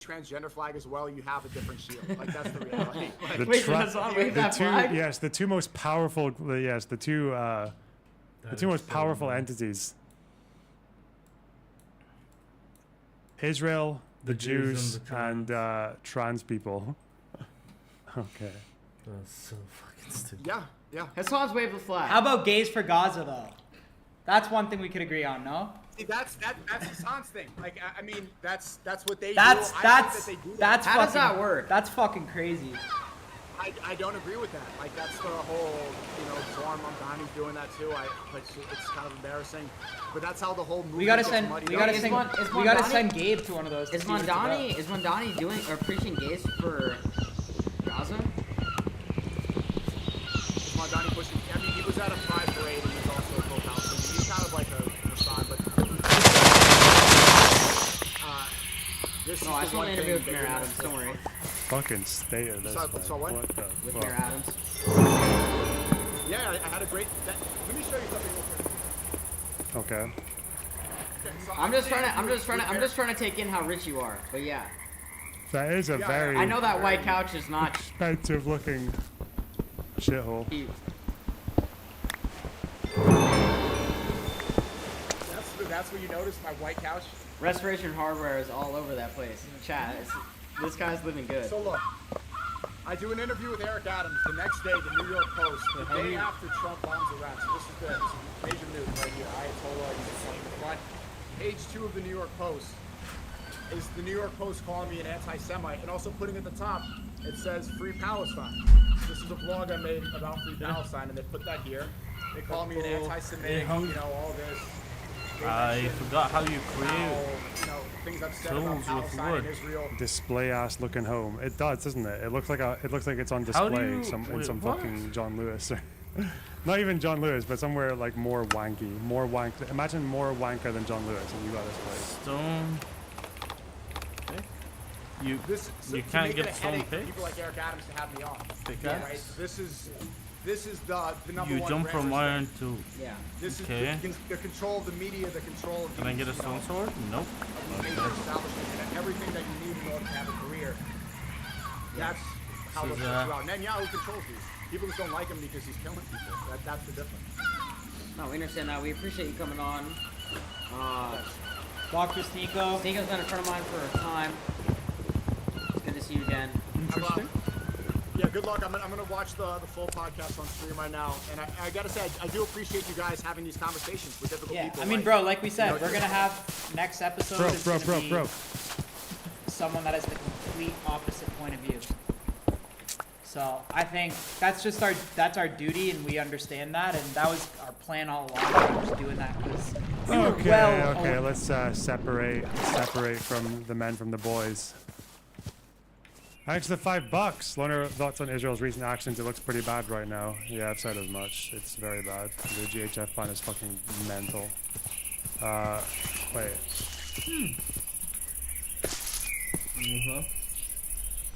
transgender flag as well, you have a different shield. Like that's the reality. Like, the two most powerful most powerful entities. Israel, the Jews, and trans people. Okay. That's so fucking stupid. Yeah. Hassan's waved the flag. How about gays for Gaza though? That's one thing we could agree on, no? See, that's Hassan's thing. Like, I mean, that's what they do. How Does that work? That's fucking crazy. I don't agree with that. Like, that's the whole, Zoran Mamdani's doing that too. It's kind of embarrassing. But that's how the whole movie. We gotta send Gabe to one of those. Is Mamdani doing or preaching gays for Gaza? Is Mamdani pushing? I mean, he was at a pride parade and he's also a pro-Palestinian. He's kind of like a Hassan, but. No, I saw an interview with Mayor Adams. Don't worry. Fucking state of this. So what? With Mayor Adams. Yeah, I had a great. Let me show you something real quick. Okay. So I'm just trying to take in how rich you are. But yeah. That is a very. I know that white couch is not expensive looking shithole. That's what you noticed, my white couch. Restoration Hardware is all over that place. Chat, this guy's living good. So look, I do an interview with Eric Adams the next day, the New York Post, the day after Trump bombs Iraq. So this is major news right here. Ayatollah, you can see in the front. Page 2 of the New York Post is the New York Post calling me an anti-Semite and also putting at the top, it says Free Palestine. This is a blog I made about Free Palestine and they put that here. They call me an anti-Semitic, all this. I forgot how you create things I've said about Palestine and Israel. Display ass looking home. It does, doesn't it? It looks like it's on display in some fucking John Lewis. Not even John Lewis, but somewhere like more wanky, more wank. Imagine more wanker than John Lewis, and you got this place. Stone. You can't get stone pick. People like Eric Adams to have me on. Right? This is the number one. You jump from iron to. Yeah. This is the control of the media, the control of. Can I get a stone sword? Nope. And everything that you need in order to have a career. That's how those throughout. Netanyahu controls these. People just don't like him because he's killing people. That's the difference. No, we understand that. We appreciate you coming on. Dr. Sneeko. Sneeko's been a friend of mine for a time. It's good to see you again. Interesting. Yeah, good luck. I'm gonna watch the full podcast on stream right now, and I gotta say I do appreciate you guys having these conversations with difficult people. I mean, bro, like we said, we're gonna have next episode. Bro. Someone that has the complete opposite point of view. So I think that's our duty, and we understand that, and that was our plan all along. We're just doing that because okay. Let's separate from the men from the boys. Thanks for the $5. Loner, thoughts on Israel's recent actions? It looks pretty bad right now. Yeah, I've said as much. It's very bad. The GHF plan is fucking mental. Wait.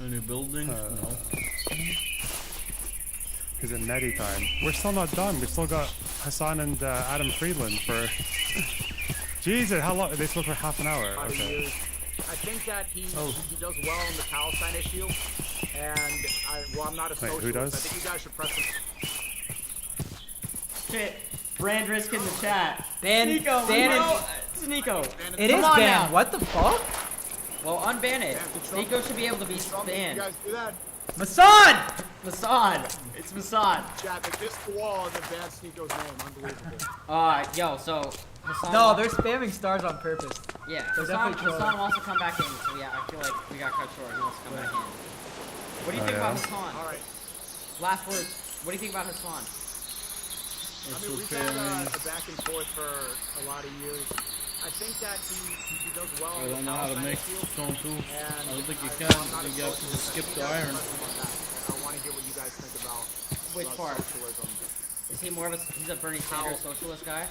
Any building? No. Is it Netty time? We're still not done. We still got Hassan and Adam Friedland for. Jesus, how long? They spoke for half an hour. Okay. I think that he does well on the Palestine issue, and I'm not a socialist. Who does? I think you guys should press him. Shit, Brand Risk in the chat. Sneeko. It is banned. banned. What the fuck? Well, unban it. Sneeko should be able to be banned. You guys do that? Masad! It's Masad. Chat, they missed the wall and then banned Sneeko's name. Unbelievable. So Hassan. No, they're spamming stars on purpose. Yeah, Hassan wants to come back in, so yeah, I feel like we got cut short. He wants to come back in. What do you think about Hassan? All right. Last words. What do you think about Hassan? I mean, we've had a back and forth for a lot of years. I think that he does well. I don't know how to make stone tools. I don't think you can. You have to just skip the iron. I want to hear what you guys think about Which part? socialism. Is he more of he's a Bernie Sanders socialist guy?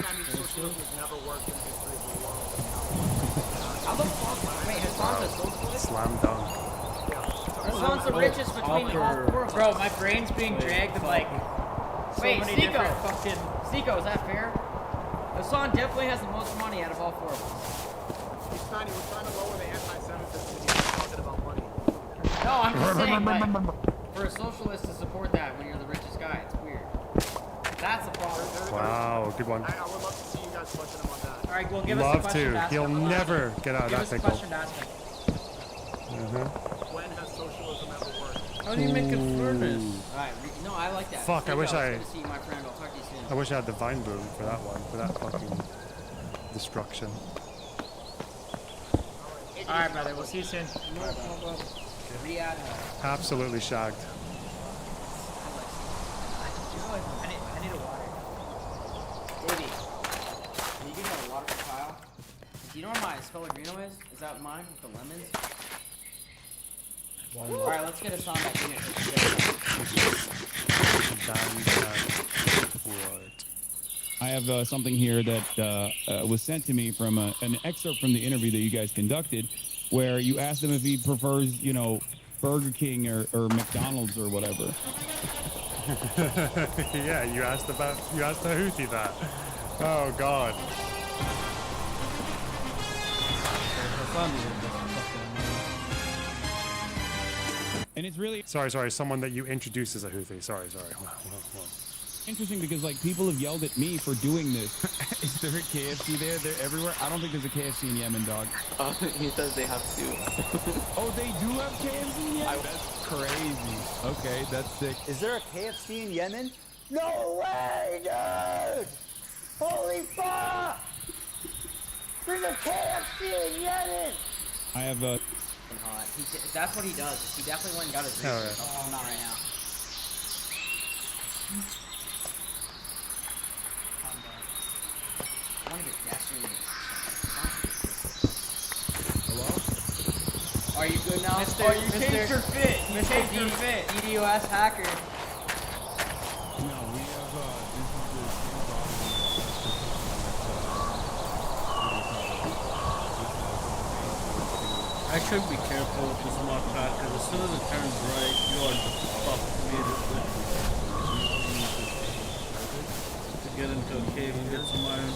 I mean, socialism has never worked in the history of the world. How the fuck? Wait, Hassan's a socialist? Slam dunk. Hassan's the richest between all four of us. Bro, my brain's being dragged in like so many different fucking. Sneeko, is that fair? Hassan definitely has the most money out of all four of us. We're trying to lower the anti-Semitism I'm just saying, like, for a socialist to support that when you're the richest guy, it's weird. That's the problem. Wow, good one. I would love to see you guys question him on that. All right, well, give us a Love question to. to ask He'll him. never get out of Give that us a pickle. question to ask him. When has socialism ever worked? How do you make a furnace? Alright, no, I like that. Fuck, I wish It's I- good to see you, my friend. I'll talk to you soon. I wish I had the vine boom for that one, for that fucking destruction. All right, brother. We'll see you soon. Riyadh. Absolutely shagged. I need a water. Baby, can you give me a water for Kyle? Do you know where my Spellegrino is? Is that mine with the lemons? Alright, let's get a song that unit. I have something here that was sent to me from an excerpt from the interview that you guys conducted, where you asked him if he prefers, you know, Burger King or McDonald's or whatever. Yeah, you asked the Houthi that. Oh God. And it's really Sorry. Someone that you introduced as a Houthi. Sorry. interesting because, like, people have yelled at me for doing this. Is there a KFC there? They're everywhere. I don't think there's a KFC in Yemen, dog. He says they have to. Oh, they do have KFC in Yemen? That's crazy. Okay, that's sick. Is there a KFC in Yemen? No way, dude! Holy fuck! There's a KFC in Yemen! I have a... Hot. That's what he does. He definitely went and got his Oh, research. yeah. Oh, not right now. I want to get gasoline. Hello? Are you good now? Mr. Oh, you Mr. changed your fit. You Mr. changed your fit. DDoS hacker. No, we have, this is the same problem. I should be careful with the smart car because as soon as it turns right, you are fucked immediately. To get into a cave and get some iron.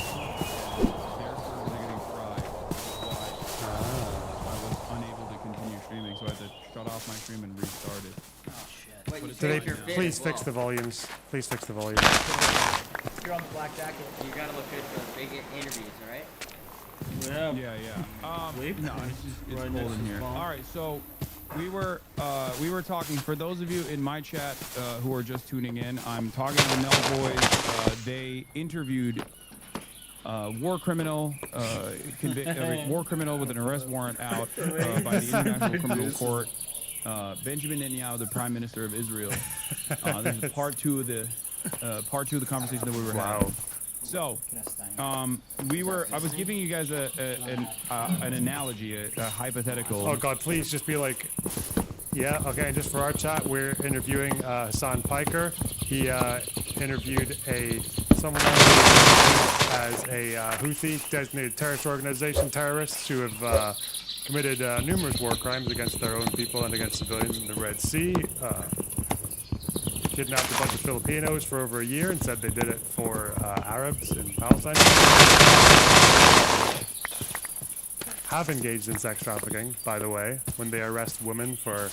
Their servers are getting fried. That's why I was unable to continue streaming, so I had to shut off my stream and restart it. Oh shit. Wait, you Do they changed your fit please as fix well. the volumes? Please fix the volumes. You're on the black jacket. You gotta look good for big interviews, alright? We have Yeah. Sleep? No, it's Right cold next in to here. the phone. All right, so we were talking. For those of you in my chat who are just tuning in, I'm talking to the Nell Boys. They interviewed war criminal with an arrest warrant out by the International Criminal Court. Benjamin Netanyahu, the Prime Minister of Israel. This is part two of the conversation that we were having. So, I was giving you guys an analogy, a hypothetical. Oh God, please just be like, yeah, okay. And just for our chat, we're interviewing Hassan Piker. He interviewed someone as a Houthi designated terrorist organization, terrorists who have committed numerous war crimes against their own people and against civilians in the Red Sea. Kidnapped a bunch of Filipinos for over a year and said they did it for Arabs in Palestine. Have engaged in sex trafficking, by the way, when they arrest women for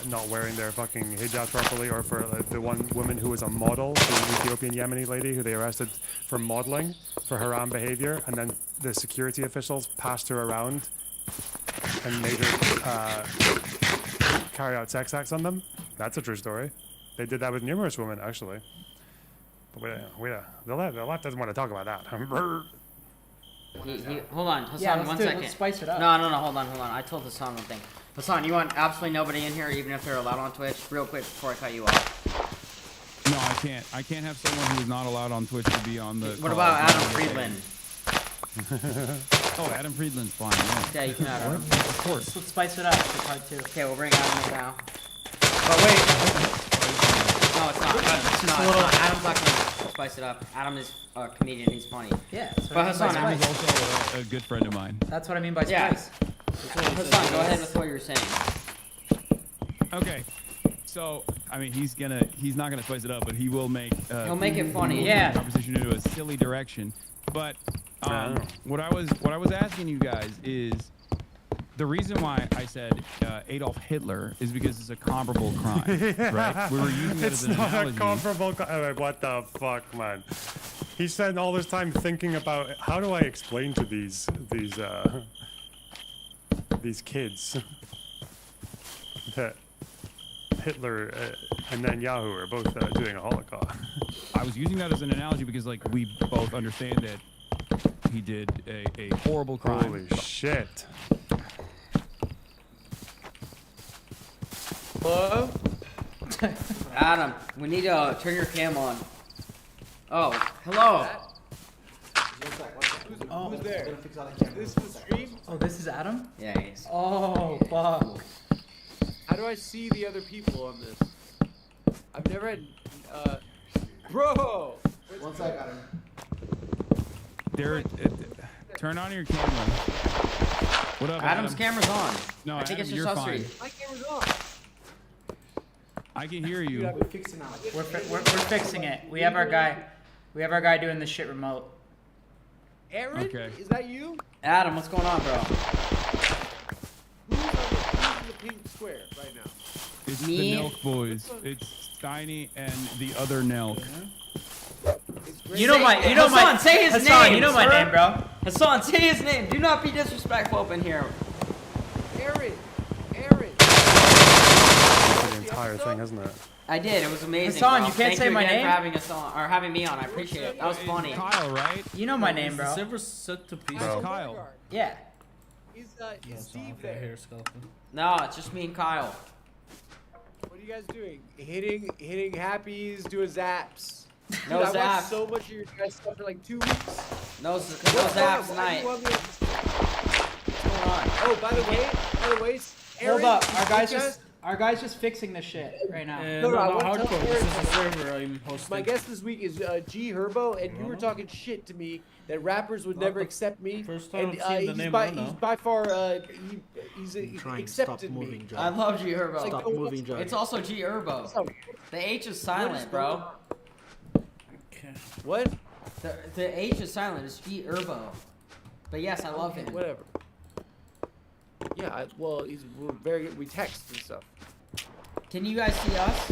not wearing their fucking hijab properly, or for the one woman who was a model, the Ethiopian Yemeni lady who they arrested for modeling for haram behavior, and then the security officials passed her around and made her carry out sex acts on them. That's a true story. They did that with numerous women, actually. But the left doesn't want to talk about that. Hold on, Hassan, Yeah, let's one do it. second. Let's spice it up. No, hold on. I told Hassan one thing. Hassan, you want absolutely nobody in here, even if they're allowed on Twitch? Real quick before I cut you off. No, I can't. I can't have someone who is not allowed on Twitch to be on the. What about Adam Friedland? Oh, Adam Friedland's fine. Yeah. Yeah, you can add Adam. Of course. Let's spice it up for part two. Okay, we'll bring Adam in now. But wait, No, it's not. It's not. Adam's not gonna spice it up. Adam is a comedian. He's funny. yeah. That's what But I mean by Hassan, Adam is spice. also a good friend of mine. That's what I mean by Yeah. spice. Hassan, go ahead with what you were saying. Okay. So, I mean, he's not gonna spice it up, but he will make. He'll make it funny. Yeah. The conversation into a silly direction. But what I was asking you guys is, the reason why I said Adolf Hitler is because it's a comparable crime, right? We were using that It's as an not analogy. a comparable. What the fuck, man? He spent all this time thinking about how do I explain to these kids that Hitler and Netanyahu are both doing a Holocaust. I was using that as an analogy because, like, we both understand that he did a horrible crime. Holy shit! Hello? Adam, we need to turn your cam on. Oh, hello. Who's there? This is the stream? Oh, this is Adam? Yeah, he's. Oh, fuck. How do I see the other people on this? I've never had, bro! One sec, Adam. Turn on your camera. What up, Adam's Adam? camera's on. No, I think Adam, it's you're just us fine. three. My camera's on. I can hear you. We're fixing it. We have our guy doing this shit remote. Aaron? Okay. Is that you? Adam, what's going on, bro? Who's in the pink square right now? It's Me? the Nelk boys. It's Steiny and the other Nelk. You know my Hassan, say his Hassan, name, you know my sir. name, bro. Hassan, say his name. Do not be disrespectful up in here. Aaron! The entire thing, isn't it? I did. It was amazing. Hassan, bro. you can't Thank say you my again name? for having us on, or having me on. I appreciate it. That was funny. Kyle, right? You know my name, Is bro. the server set to pieces? Bro. Kyle. Yeah. Is No, Steve okay, there? here, skeleton. No, it's just me and Kyle. What are you guys doing? Hitting happies, doing zaps. No Dude, I zaps. watched so much of your guys' stuff for like 2 weeks. No zaps tonight. What's going on? Oh, by the way, Aaron, Hold up. Our guy's just fixing this shit right now. And No, no, I no, wanna tell hardcore. This Aaron is the server I'm hosting. my guest this week is G Herbo, and you were talking shit to me that rappers would Not never the accept me. first time and I've seen the he's, name by, right now. he's by far he's accepted me. I love G Herbo. Stop moving, John. It's also G Herbo. The H is silent, bro. Okay. What? The H is silent. It's G Herbo. But yes, I love him. Whatever. Yeah, well, we're very good. We text and stuff. Can you guys see us?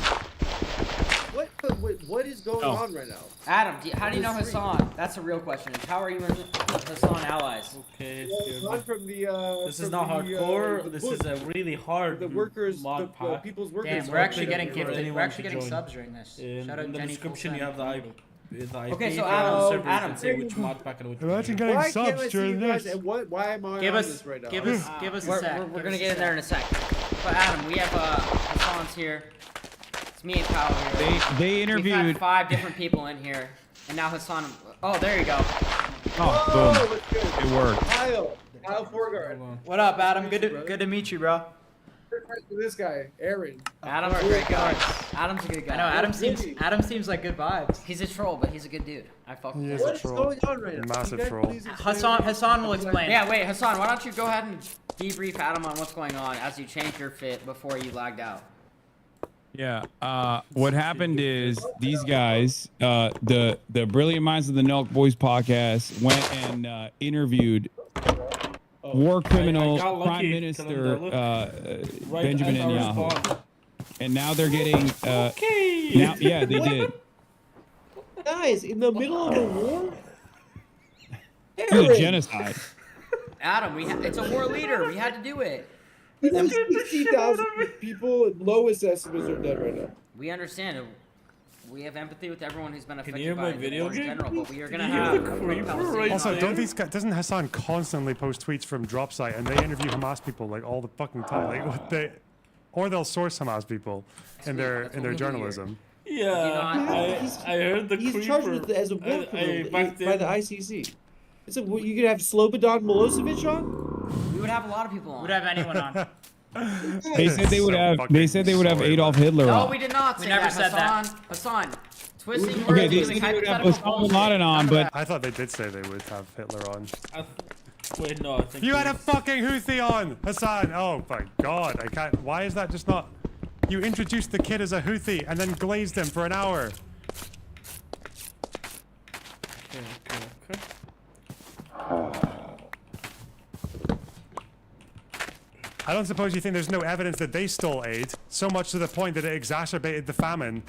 What is going on right now? Adam, how do you know Hassan? That's a real question. How are you and Hassan allies? Okay. Not from the This is from not the, hardcore. the this book. is a really hard The workers, mod the pack. people's workers. Damn, we're actually open getting for gifted. anyone We're actually to getting join. subs during this. Shout out In the Jenny description, you have the IP. The IP Okay, so if you're on the server, you Adam, can say which mod pack and which Imagine one. getting Why can't I subs see you during guys? this. And why am I Give on us, this right now? give us a sec. We're gonna get in there in a sec. But Adam, we have Hassan's here. It's me and Kyle here. They We've had interviewed. 5 different people in here, and now Hassan. Oh, there you go. Oh, Oh, boom. it's good. It worked. Kyle Forgard. Hold on. What up, Adam? Good to meet you, bro. This guy, Aaron. Adam's a great guy. Adam's a good guy. I know Adam seems like good vibes. He's a troll, but he's a good dude. I fuck with He him. is a What is troll. going on right now? Massive Can you guys troll. please explain Hassan will explain. Yeah, wait, Hassan, why don't you go ahead and debrief Adam on what's going on as you change your fit before you lagged out? Yeah. What happened is these guys, the Brilliant Minds of the Nelk Boys podcast, went and interviewed war criminal I got lucky, Prime telling Minister them, look, right Benjamin as I Netanyahu, respond. and now they're getting. Okay. Now, yeah, they did. Guys, in the middle of the war? It was a genocide. Adam, it's a war leader. We had to do it. 60,000 people and lowest estimates are dead right now. We understand it. We have empathy with everyone who's been you affected hear by my the video war in game? general, but we are gonna Can you hear have the creeper Palestinians right Also, on there? don't these guys, doesn't Hassan constantly post tweets from drop site and they interview Hamas people like all the fucking time? Like what they, or they'll source Hamas people in their That's what we do here. journalism. Yeah, know, I heard the He's creeper. charged with as a war I criminal back by the then- ICC. It's a, you could have Slobodan Milosevic on? We would have a lot of people on. Would have anyone on? They said they would So have. fucking They said they would have sorry, Adolf man. Hitler No, on. we did not We say never that. said that. Hassan, twisting Okay, words, they using said they would have hypothetical Osama bin bullshit. Laden on, None of but that. I thought they did say they would have Hitler on. Wait, no, I think You we- had a fucking Houthi on, Hassan. Oh my god, I can't. Why is that just not? You introduced the kid as a Houthi and then glazed him for an hour. Okay. I don't suppose you think there's no evidence that they stole aid, so much to the point that it exacerbated the famine,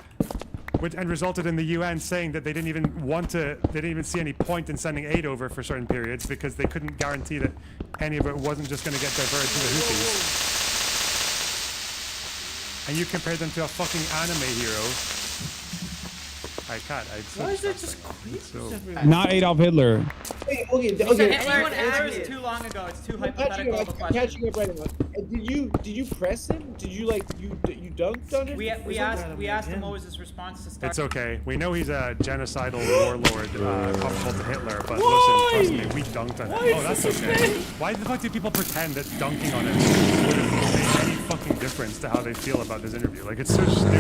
and resulted in the UN saying that they didn't even see any point in sending aid over for certain periods because they couldn't guarantee that any of it wasn't just going to get diverted to the Houthis. And you compared them to a fucking anime hero. I can't. Why is there just creatures everywhere? Not Adolf Hitler. Okay, Hitler was too long ago. It's too hypothetical of a question. Catching up right now. Did you press him? Did you like you dunked on him? We asked him what was his response to start. It's okay. We know he's a genocidal warlord comparable to Hitler, but listen, trust me, we dunked on him. Oh, that's okay. Why the fuck do people pretend that dunking on him would have made any fucking difference to how they feel about this interview? Like, it's so stupid.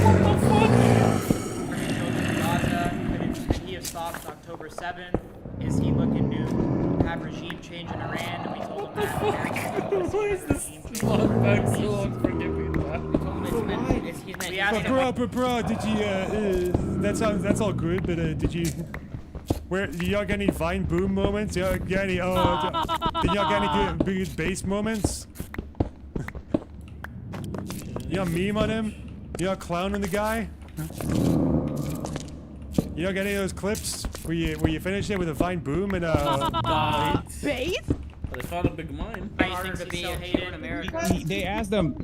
Could he have stopped October 7th? Is he looking to have regime change in Iran? And we told him that. Why is this long back so long for giving that? We asked him. Bro, did you, that's all good, but did you y'all get any Vine Boom moments? Y'all get any, did y'all get any good bass moments? Y'all meme on him? Y'all clown on the guy? You don't get any of those clips where you finish it with a Vine Boom and Bait? They found a big mine. Harder to be hated in America. They asked him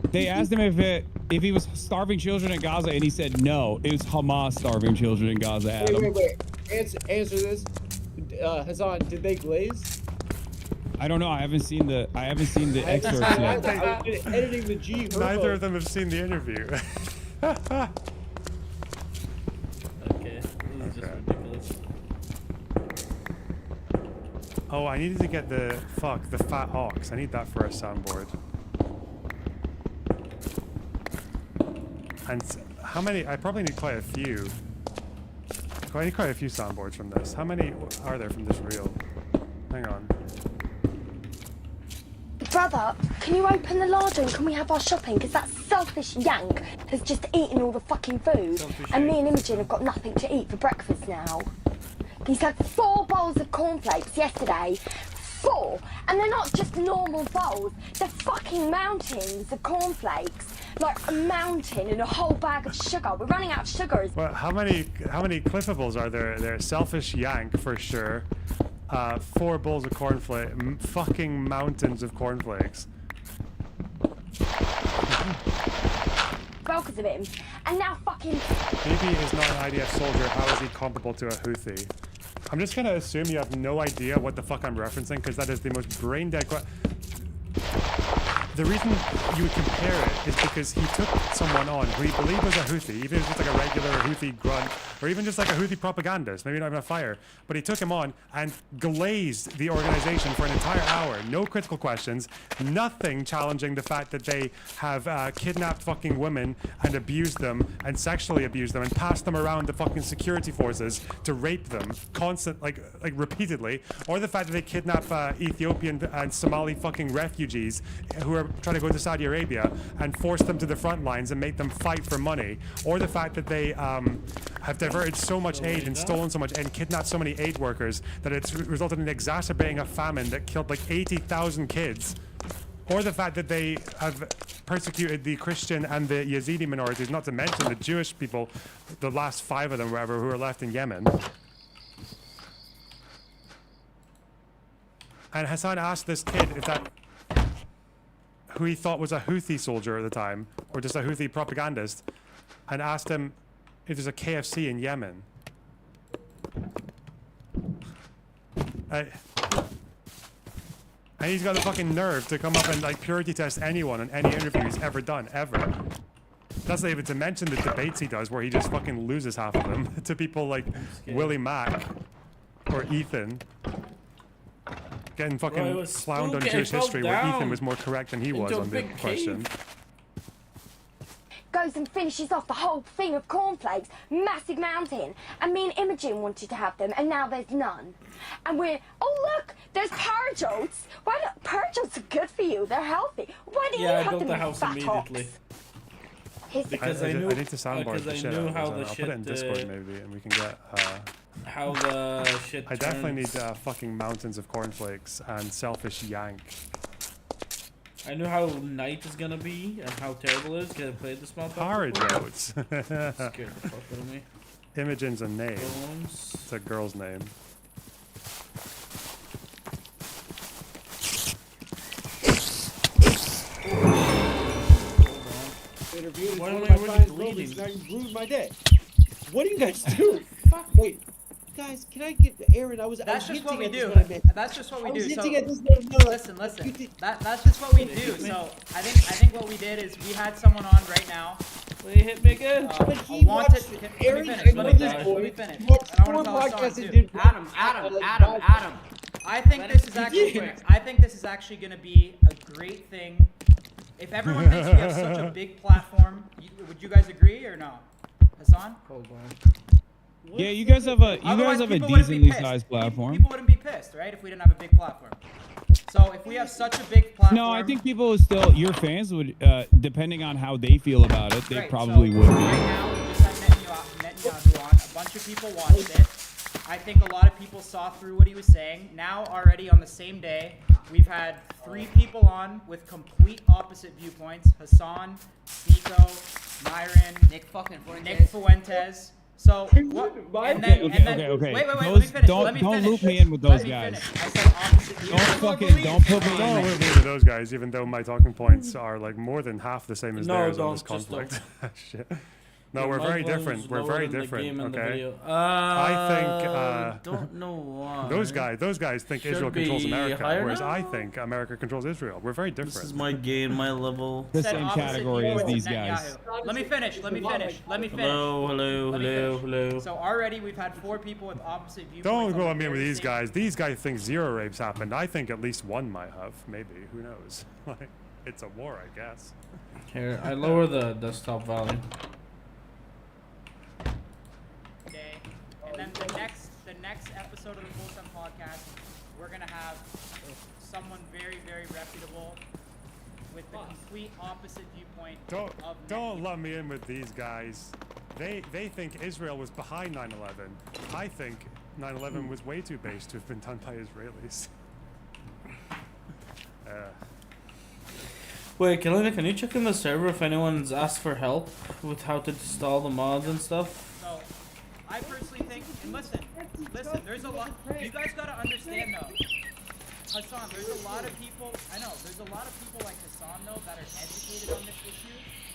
if he was starving children in Gaza, and he said no. It was Hamas starving children in Gaza. Adam. Wait. Answer this. Hassan, did they glaze? I don't know. I haven't seen the excerpts I yet. was editing the G. Neither of them have seen the interview. Okay, this is just ridiculous. Oh, I needed to get the fat ox. I need that for a soundboard. And how many? I probably need quite a few. I need quite a few soundboards from this. How many are there from this reel? Hang on. Brother, can you open the larder and can we have our shopping? Because that selfish yank has just eaten all the fucking food. And me and Imogen have got nothing to eat for breakfast now. He's had 4 bowls of cornflakes yesterday. 4! And they're not just normal bowls. They're fucking mountains of cornflakes. Like a mountain and a whole bag of sugar. We're running out of sugar. Well, how many clippables are there? There's selfish yank for sure. 4 bowls of cornflakes. Fucking mountains of cornflakes. Well, because of him. And now fucking... Maybe he's not an IDF soldier. How is he comparable to a Houthi? I'm just gonna assume you have no idea what the fuck I'm referencing, because that is the most brain-dead The reason you would compare it is because he took someone on who he believed was a Houthi, even if it's like a regular Houthi grunt, or even just like a Houthi propagandist, maybe not even a fire. But he took him on and glazed the organization for an entire hour. No critical questions, nothing challenging the fact that they have kidnapped fucking women and abused them and sexually abused them and passed them around the fucking security forces to rape them like repeatedly, or the fact that they kidnap Ethiopian and Somali fucking refugees who are trying to go to Saudi Arabia and force them to the front lines and make them fight for money, or the fact that they have diverted so much aid and stolen so much and kidnapped so many aid workers that it's resulted in exacerbating a famine that killed like 80,000 kids, or the fact that they have persecuted the Christian and the Yazidi minorities, not to mention the Jewish people, the last 5 of them, whatever, who are left in Yemen. And Hassan asked this kid if that, who he thought was a Houthi soldier at the time, or just a Houthi propagandist, and asked him if there's a KFC in Yemen. And he's got the fucking nerve to come up and like purity test anyone on any interview he's ever done, ever. That's not even to mention the debates he does where he just fucking loses half of them to people like Willie Mack or Ethan. Getting fucking clowned on Jewish history where Ethan was more correct than he was on the question. Goes and finishes off the whole thing of cornflakes, massive mountain, and me and Imogen wanted to have them, and now there's none. And we're, oh look, there's parajotes. Why don't parajotes are good for you? They're healthy. Why don't you have them? I built the house immediately. Because I knew, I need to soundboard the shit out how of the I'll shit. put it in Discord maybe, and we can get. How the shit. I definitely need fucking mountains of cornflakes and selfish yank. I know how night is gonna be and how terrible it is. Can I play this motherfucker? Hard roads. Scared the fuck out of me. Imogen's a name. Bones. It's a girl's name. Interviewed Why one am of I my already finest bleeding? moments, and I ruined my day. What do you guys do? Wait, guys, can I get Aaron? I was That's just what hinting we at this do. when I met. That's just what we I was do. So hinting at this when I met. listen. You did- That's just what we do. So I think what we did is we had someone on right now. They hit me again. But he wanted. watched Let me Aaron. finish. I Let know me this finish. boy. Let me finish. He watched And I four want to tell a podcasts song and too. did Adam. I think this is actually. I think this is actually going to be a great thing. If everyone thinks we have such a big platform, would you guys agree or no? Hassan? Hold on. Yeah, you guys have a Otherwise, decently people wouldn't be pissed. sized platform. People wouldn't be pissed, right? If we didn't have a big platform. So if we have such a big platform. No, I think people would still, your fans would, depending on how they feel about it, they Right, probably so would Right be. now, we just had Netanyahu on. A bunch of people watched it. I think a lot of people saw through what he was saying. Now, already on the same day, we've had 3 people on with complete opposite viewpoints. Hassan, Nico, Myron, Nick fucking Fuentes. Nick Fuentes. So what? And then, Okay. Wait. Let me Those- finish. don't- let me don't finish. loop me in with those Let me guys. finish. I said opposite viewpoints. Don't put me Don't in. loop me into those guys, even though my talking points are like more than half the same as No, theirs on don't, this just conflict. Shit. No, Yeah, we're my very volume's different. We're lower very in the different. game and the Okay. video. I think don't know why. those guys think Should Israel controls be America, higher whereas I now? think America controls Israel. We're very This is different. my game, my level. The Said same opposite category as viewpoints these of guys. Netanyahu. Let me finish. Hello. So already we've had 4 people with opposite viewpoints. Don't on go the on me with very these same- guys. These guys think 0 rapes happened. I think at least 1 might have. Maybe. Who knows? Like, it's a war, I guess. Here, I lower the desktop volume. Day. And then the next episode of the Full Time Podcast, we're gonna have someone very, very reputable with the complete opposite viewpoint of Don't lump me in with these guys. They think Israel was behind 9/11. I think 9/11 was way too base to have been done by Israelis. Wait, Kalina, can you check in the server if anyone's asked for help with how to install the mods and stuff? So, I personally think, and listen, there's a lot, you guys gotta understand though, Hassan, there's a lot of people, I know, there's a lot of people like Hassan though that are educated on this issue,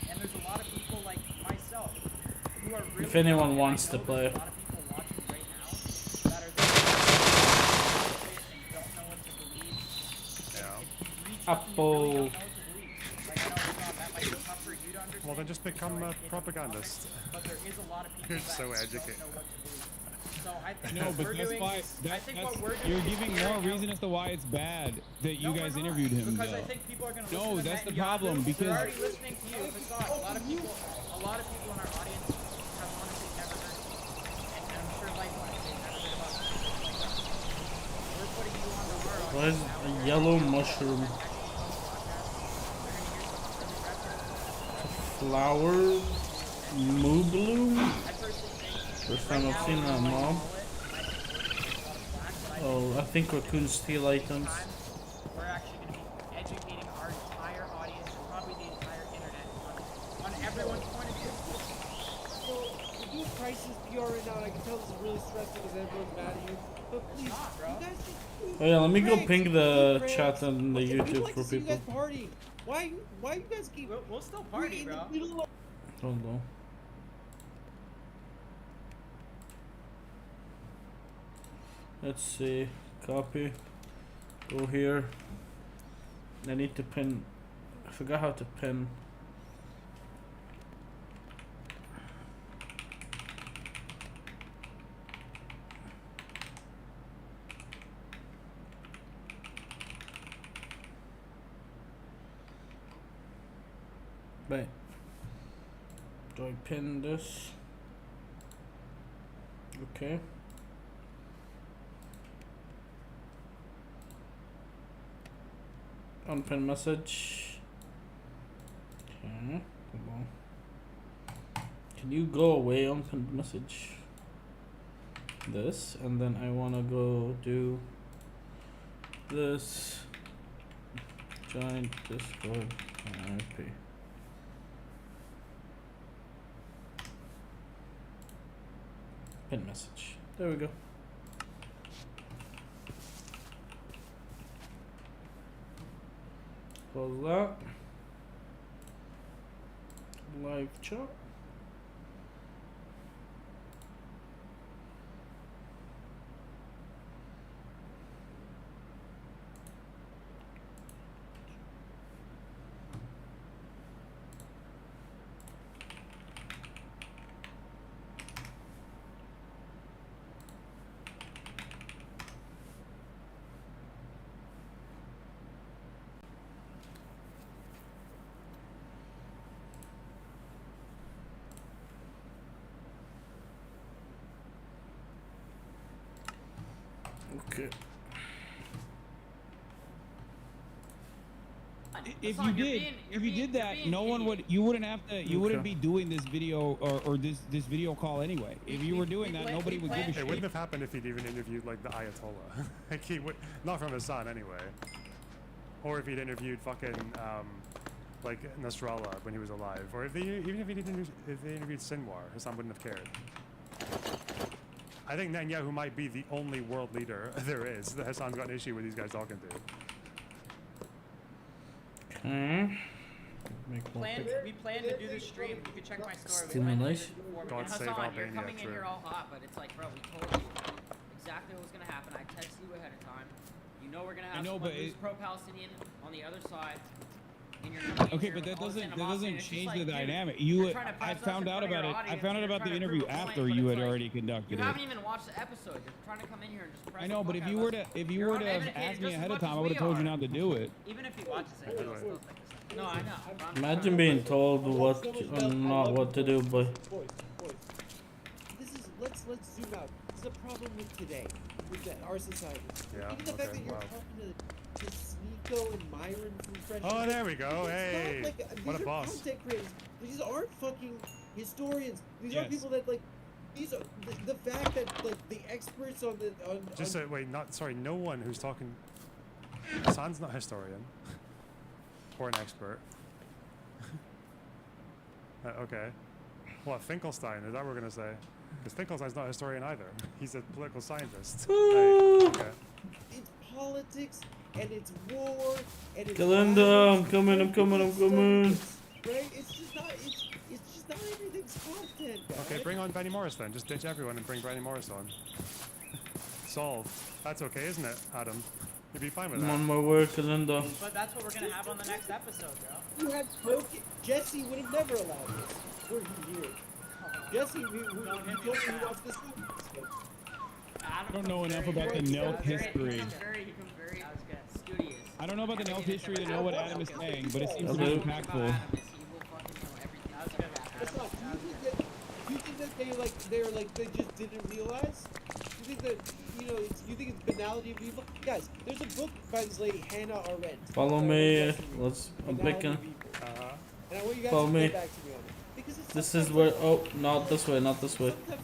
and there's a lot of people like myself who are really If anyone young, and wants I know to play. there's a lot of people watching right now that are just and don't know what to believe. Yeah. Reach out to you, really don't know what to believe. Like, I know, Hassan, that might be tough for you to understand. Well, then just become a it's propagandist. but there is a lot of people You're that so don't educated. know what to believe. So I think No, what but we're that's doing, why I think what we're doing you're is giving figuring more out- reason as to why it's bad that you No, guys we're not, interviewed him. because I though. think people are going to No, listen to that's the Netanyahu. problem, They're because- already listening to you. Hassan, a lot of people in our audience have honestly never heard of you. And I'm sure likewise, they've never heard about you. We're putting you on the world. What is a yellow mushroom? Flower moo bloom? First time I've seen that mob. Oh, I think raccoons steal items. We're actually going to be educating our entire audience, and probably the entire internet, on everyone's point of view. So, we're doing crisis PR right now, and I can tell this is really stressful because everyone's mad at you. But please, you guys just Oh yeah, let me go Pranks, ping keep the pranks. chat and the We'd YouTube like for to see you people. guys partying. Why you guys keep We'll still party, in bro. the middle of Hold on. Let's see. Copy. Go here. I need to pin. I forgot how to pin. Wait. Do I pin this? Okay. Unpin message. Okay, come on. Can you go away unpin message? This, and then I wanna go do this. Join Discord IP. Pin message. There we go. Close that. Live chat. Okay. If you did that, no one would. You wouldn't have to. You wouldn't be doing this video or this video call anyway. If you were doing that, nobody would give a shit. It wouldn't have happened if he'd even interviewed like the Ayatollah. Like he would, not from his son anyway. Or if he'd interviewed fucking like Nasrallah when he was alive, or if they interviewed Sinwar, his son wouldn't have cared. I think Netanyahu might be the only world leader there is that Hassan's got an issue with these guys talking to. We planned to do the stream. You can check my story. Stimulation. God save Hassan, Albania, you're coming in true. here all hot, but it's like, bro, we told you exactly what was gonna happen. I texted you ahead of time. You know we're gonna have someone who's pro-Palestinian on the other side. And you're coming Okay, here but that all of a sudden doesn't it's just change like, the dude, dynamic. you're trying to I pass found us in out front of about your it. I audience, found out you're about the trying to interview prove a point, after but you it's had like, already conducted You it. haven't even watched the episode. You're trying to come in here and just press I know, the but fuck if out you of were us. to You're have uneducated asked me just as ahead of much time, as I would have we told you are. not to do it. Even if he watches it, he'll still think the same. No, I know. Imagine being told what not what to do, boy. Boys. This is let's zoom out. This is a problem with today, with our society. Yeah, Even the fact okay, that you're wow. talking to Sneeko and Myron from Fresh. Oh, there we go. It's Hey, not like, what a these are boss. content creators. These aren't fucking historians. These are Yes. people that like. These are the fact that like the experts on the Just wait, no one who's talking. Hassan's not a historian or an expert. Okay. What, Finkelstein? Is that what we're gonna say? Because Finkelstein's not a historian either. He's a political scientist. Okay. it's politics and it's war and it's Galinda, I'm coming. Right? It's just not everything's content, guys. Okay, bring on Benny Morris then. Just ditch everyone and bring Benny Morris on. Solved. That's okay, isn't it, Adam? You'd be fine with I'm that. on my way, Galinda. But that's what we're gonna have on the next episode, bro. You had broken. Jesse would have never allowed this. Were he here? Jesse, we told you to watch this movie. I don't know enough about the Nelk history. Studious. I don't know about the Nelk history to know what Adam is saying, but it seems to be Okay. impactful. Do you think that they just didn't realize? You think that you think it's banality of evil? Guys, there's a book by this lady Hannah Arendt. Follow me. I'm Banality picking. of Evil. And I want you guys Follow to me. get back to me on it. Because it's This is where. Oh, not this way. Not this way. Sometimes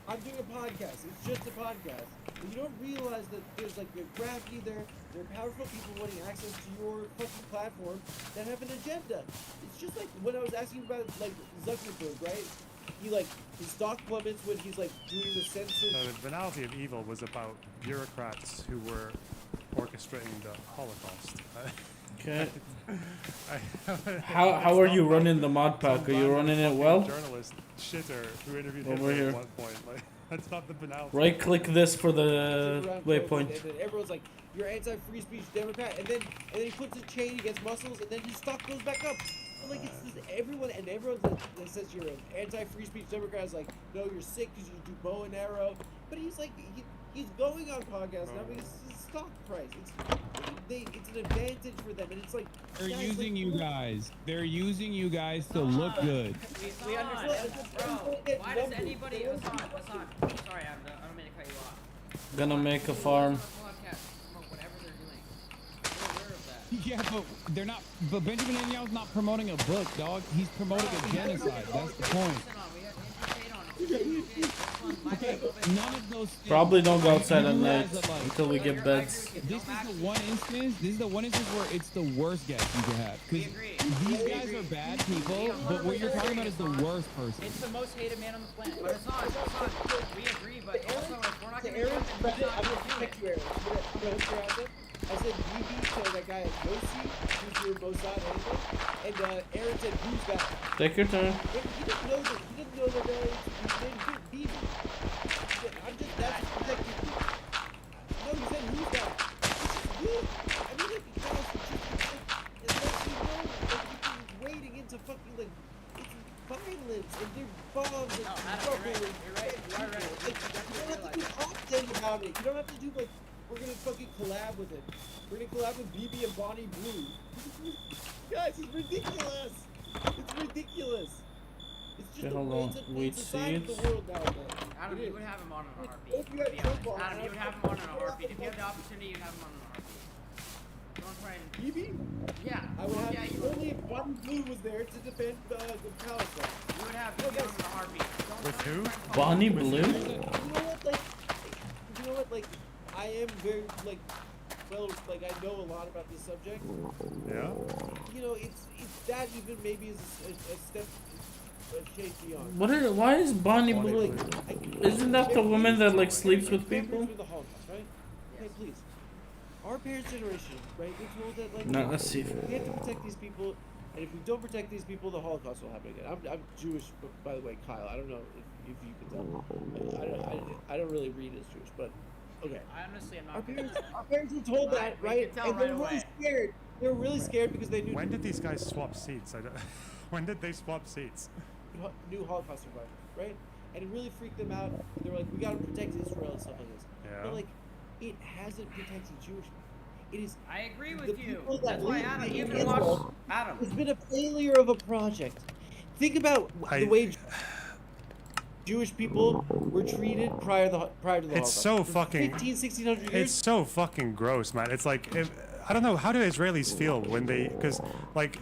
I'm doing a podcast. It's just a podcast. And you don't realize that there's like a gravity there. There are powerful people wanting access to your fucking platform that have an agenda. It's just like when I was asking about like Zuckerberg, right? His stock plummets when he's like doing the censorship. No, the banality of evil was about bureaucrats who were orchestrating the Holocaust. Okay. How are you running the mod pack? Are you running it well? Journalist shitter who interviewed Over Hitler here. at one point. Like, that's not the banality. Right click this for the around waypoint. COVID, and then everyone's like, "You're anti-free speech Democrat," and then he puts a chain against muscles, and then his stock goes back up. Like it's just everyone that says you're an anti-free speech Democrat is like, "No, you're sick because you do bow and arrow." But he's like, he's going on podcasts now because his stock price. It's an advantage for them, and it's like They're guys, using like, you guys. They're using you guys to look good. We understand, bro. Why does anybody? Hassan, sorry, I don't mean to cut you off. Gonna make a farm. Podcast, whatever they're doing. We're aware of that. Yeah, but they're not. But Benjamin Netanyahu's not promoting a book, dog. He's promoting a genocide. That's the point. We have to educate on it. Okay, none of those things. Probably don't go outside at You night realize that, like, until we get beds. This is the one instance. This is the one instance where it's the worst guess you can have. We Because agree. these guys are bad people, but what you're talking about is the worst person. It's the most hated man on the planet. But it's not. We agree, but also if we're not going to do Aaron, it, then he's not I'm going gonna to do it. protect you, Aaron. I'm gonna hook your ass up. I said BB to that guy at Yossi, who's your Mossad handler, and Aaron said, who's that? Take your turn. He didn't know that. He didn't know that his name was BB. I'm just that's to protect you. No, he said, who's that? This is good. I mean, like, guys, it lets you know that people are wading into fucking like it's violence and there's bombs and trouble. You're right. You are right. Like, you don't have to do content about it. You don't have to do like, we're gonna fucking collab with it. We're gonna collab with BB and Bonnie Blue. Guys, it's ridiculous. It's ridiculous. It's just Okay, hold on. Wait, it's a sign of seeds. the world now, man. Adam, It you is. would have him on in a heartbeat. If you had To be honest. football, Adam, you would have him on in a heartbeat. If you had the opportunity, you'd have him on in a heartbeat. Don't try and... BB? Yeah. I would have Yeah, you would. only if Bonnie Blue was there to defend the Palestine. You would have BB on in a heartbeat. Don't With try who? and- Bonnie Blue? You know what, like, you know what, like, I am very, like, well, like, I know a lot about this subject. Yeah. You know, it's that even maybe is a step, a shade beyond. Why is Bonnie Blue? Isn't that the woman that like sleeps with people? Through the Holocaust, right? Okay, please. Our parents' generation, right? We're told that, like, No, let's see. we have to protect these people, and if we don't protect these people, the Holocaust will happen again. I'm Jewish, by the way, Kyle. I don't know if you can tell. I don't really read as Jewish, but okay. I honestly am Our not. parents were told that, We right? can tell And they right were really away. scared. They were really scared because they knew When did these guys swap seats? When did they swap seats? new Holocaust survivors, right? And it really freaked them out. And they were like, we gotta protect Israel and stuff like this. Yeah. But like, it hasn't protected Jewish people. It is. I agree the with you. people that That's why live Adam, in you can Israel, watch Adam. It's been a failure of a project. Think about the way Jewish people were treated prior to the It's Holocaust. so For fucking. 1600 It's years. so fucking gross, man. It's like, I don't know, how do Israelis feel when they, because like,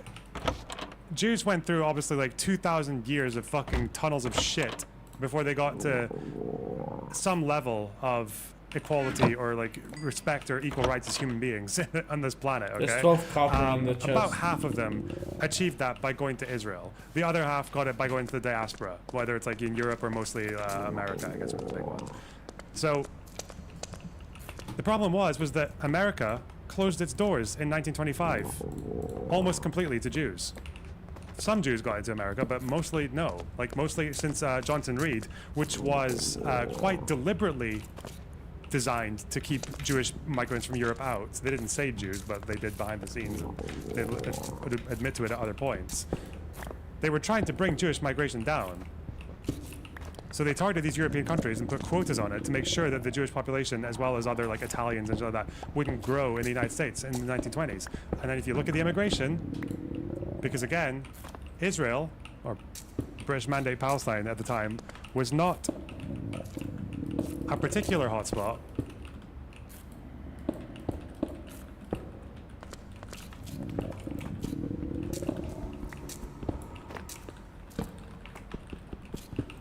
Jews went through obviously like 2,000 years of fucking tunnels of shit before they got to some level of equality or like respect or equal rights as human beings on this planet. Okay, There's 12 copper in the chest. about half of them achieved that by going to Israel. The other half got it by going to the diaspora, whether it's like in Europe or mostly America, I guess was the big one. So the problem was that America closed its doors in 1925 almost completely to Jews. Some Jews got into America, but mostly no. Like mostly since Johnson Reed, which was quite deliberately designed to keep Jewish migrants from Europe out. They didn't say Jews, but they did behind the scenes. They would admit to it at other points. They were trying to bring Jewish migration down. So they targeted these European countries and put quotas on it to make sure that the Jewish population, as well as other like Italians and stuff like that, wouldn't grow in the United States in the 1920s. And then if you look at the immigration, because again, Israel, or British Mandate Palestine at the time, was not a particular hotspot.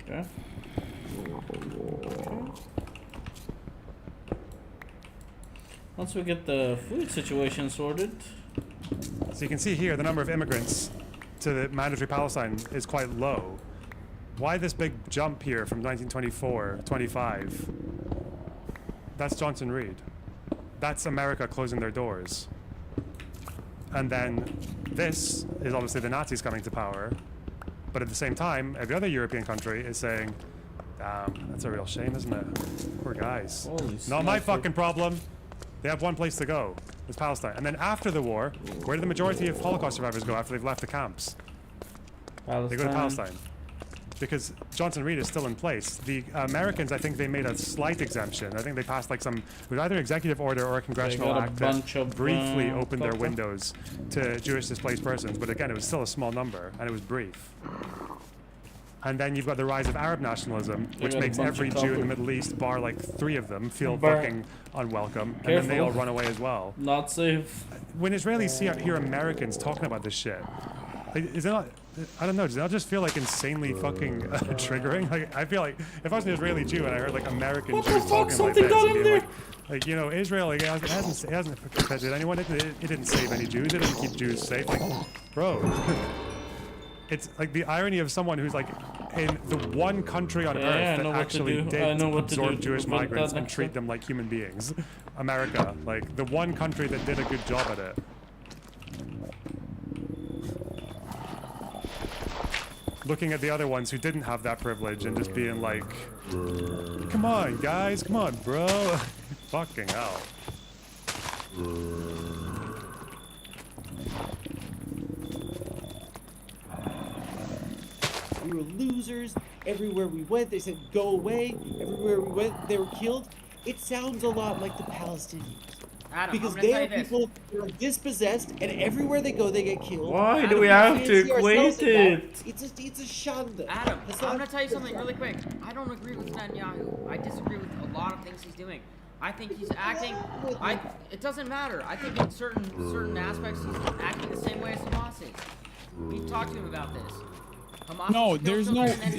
Okay. Once we get the food situation sorted. So you can see here the number of immigrants to the mandatory Palestine is quite low. Why this big jump here from 1924, 25? That's Johnson Reed. That's America closing their doors. And then this is obviously the Nazis coming to power. But at the same time, every other European country is saying, damn, that's a real shame, isn't it? Poor guys. Holy Not my sniper. fucking problem. They have one place to go. It's Palestine. And then after the war, where did the majority of Holocaust survivors go after they've left the camps? They go to Palestine. Because Johnson Reed is still in place. The Americans, I think they made a slight exemption. I think they passed like some, it was either executive order or a congressional got a act bunch that of, briefly opened their copper. windows to Jewish displaced persons. But again, it was still a small number, and it was brief. And then you've got the rise of Arab nationalism, which got a makes bunch every of Jew in copper. the Middle East, bar like 3 of them, feel Bar- fucking unwelcome. And then they Careful. all run away as well. Not safe. When Israelis hear Americans talking about this shit, like, is it not? I don't know. Does that just feel like insanely fucking triggering? Like, I feel like if I was an Israeli Jew and I heard like American What the Jews fuck? talking like Something this, got and in being there. like, you know, Israel like, it hasn't protected anyone. It didn't save any Jews. It didn't keep Jews safe. Like, bro, it's like the irony of someone who's like in the one country on Yeah, I earth know that what to actually do. did I know what to absorb do Jewish about that migrants and next treat time. them like human beings. America, like the one country that did a good job at it. Looking at the other ones who didn't have that privilege and just being like, come on, guys, come on, bro. Fucking hell. We were losers. Everywhere we went, they said, go away. Everywhere we went, they were killed. It sounds a lot like the Palestinians. Adam, Because I'm they gonna are tell you this. people who are dispossessed, and everywhere they go, they get killed. Why do Adam, we we have can't to see ourselves equate in that. it? It's a shanda. Adam, It's I'm not- gonna tell you something really quick. I don't agree with Netanyahu. I disagree with a lot of things he's doing. I think he's acting. It doesn't matter. I think in certain aspects he's acting the same way as Hamas is. We talked to him about this. Hamas No, is there's still no. something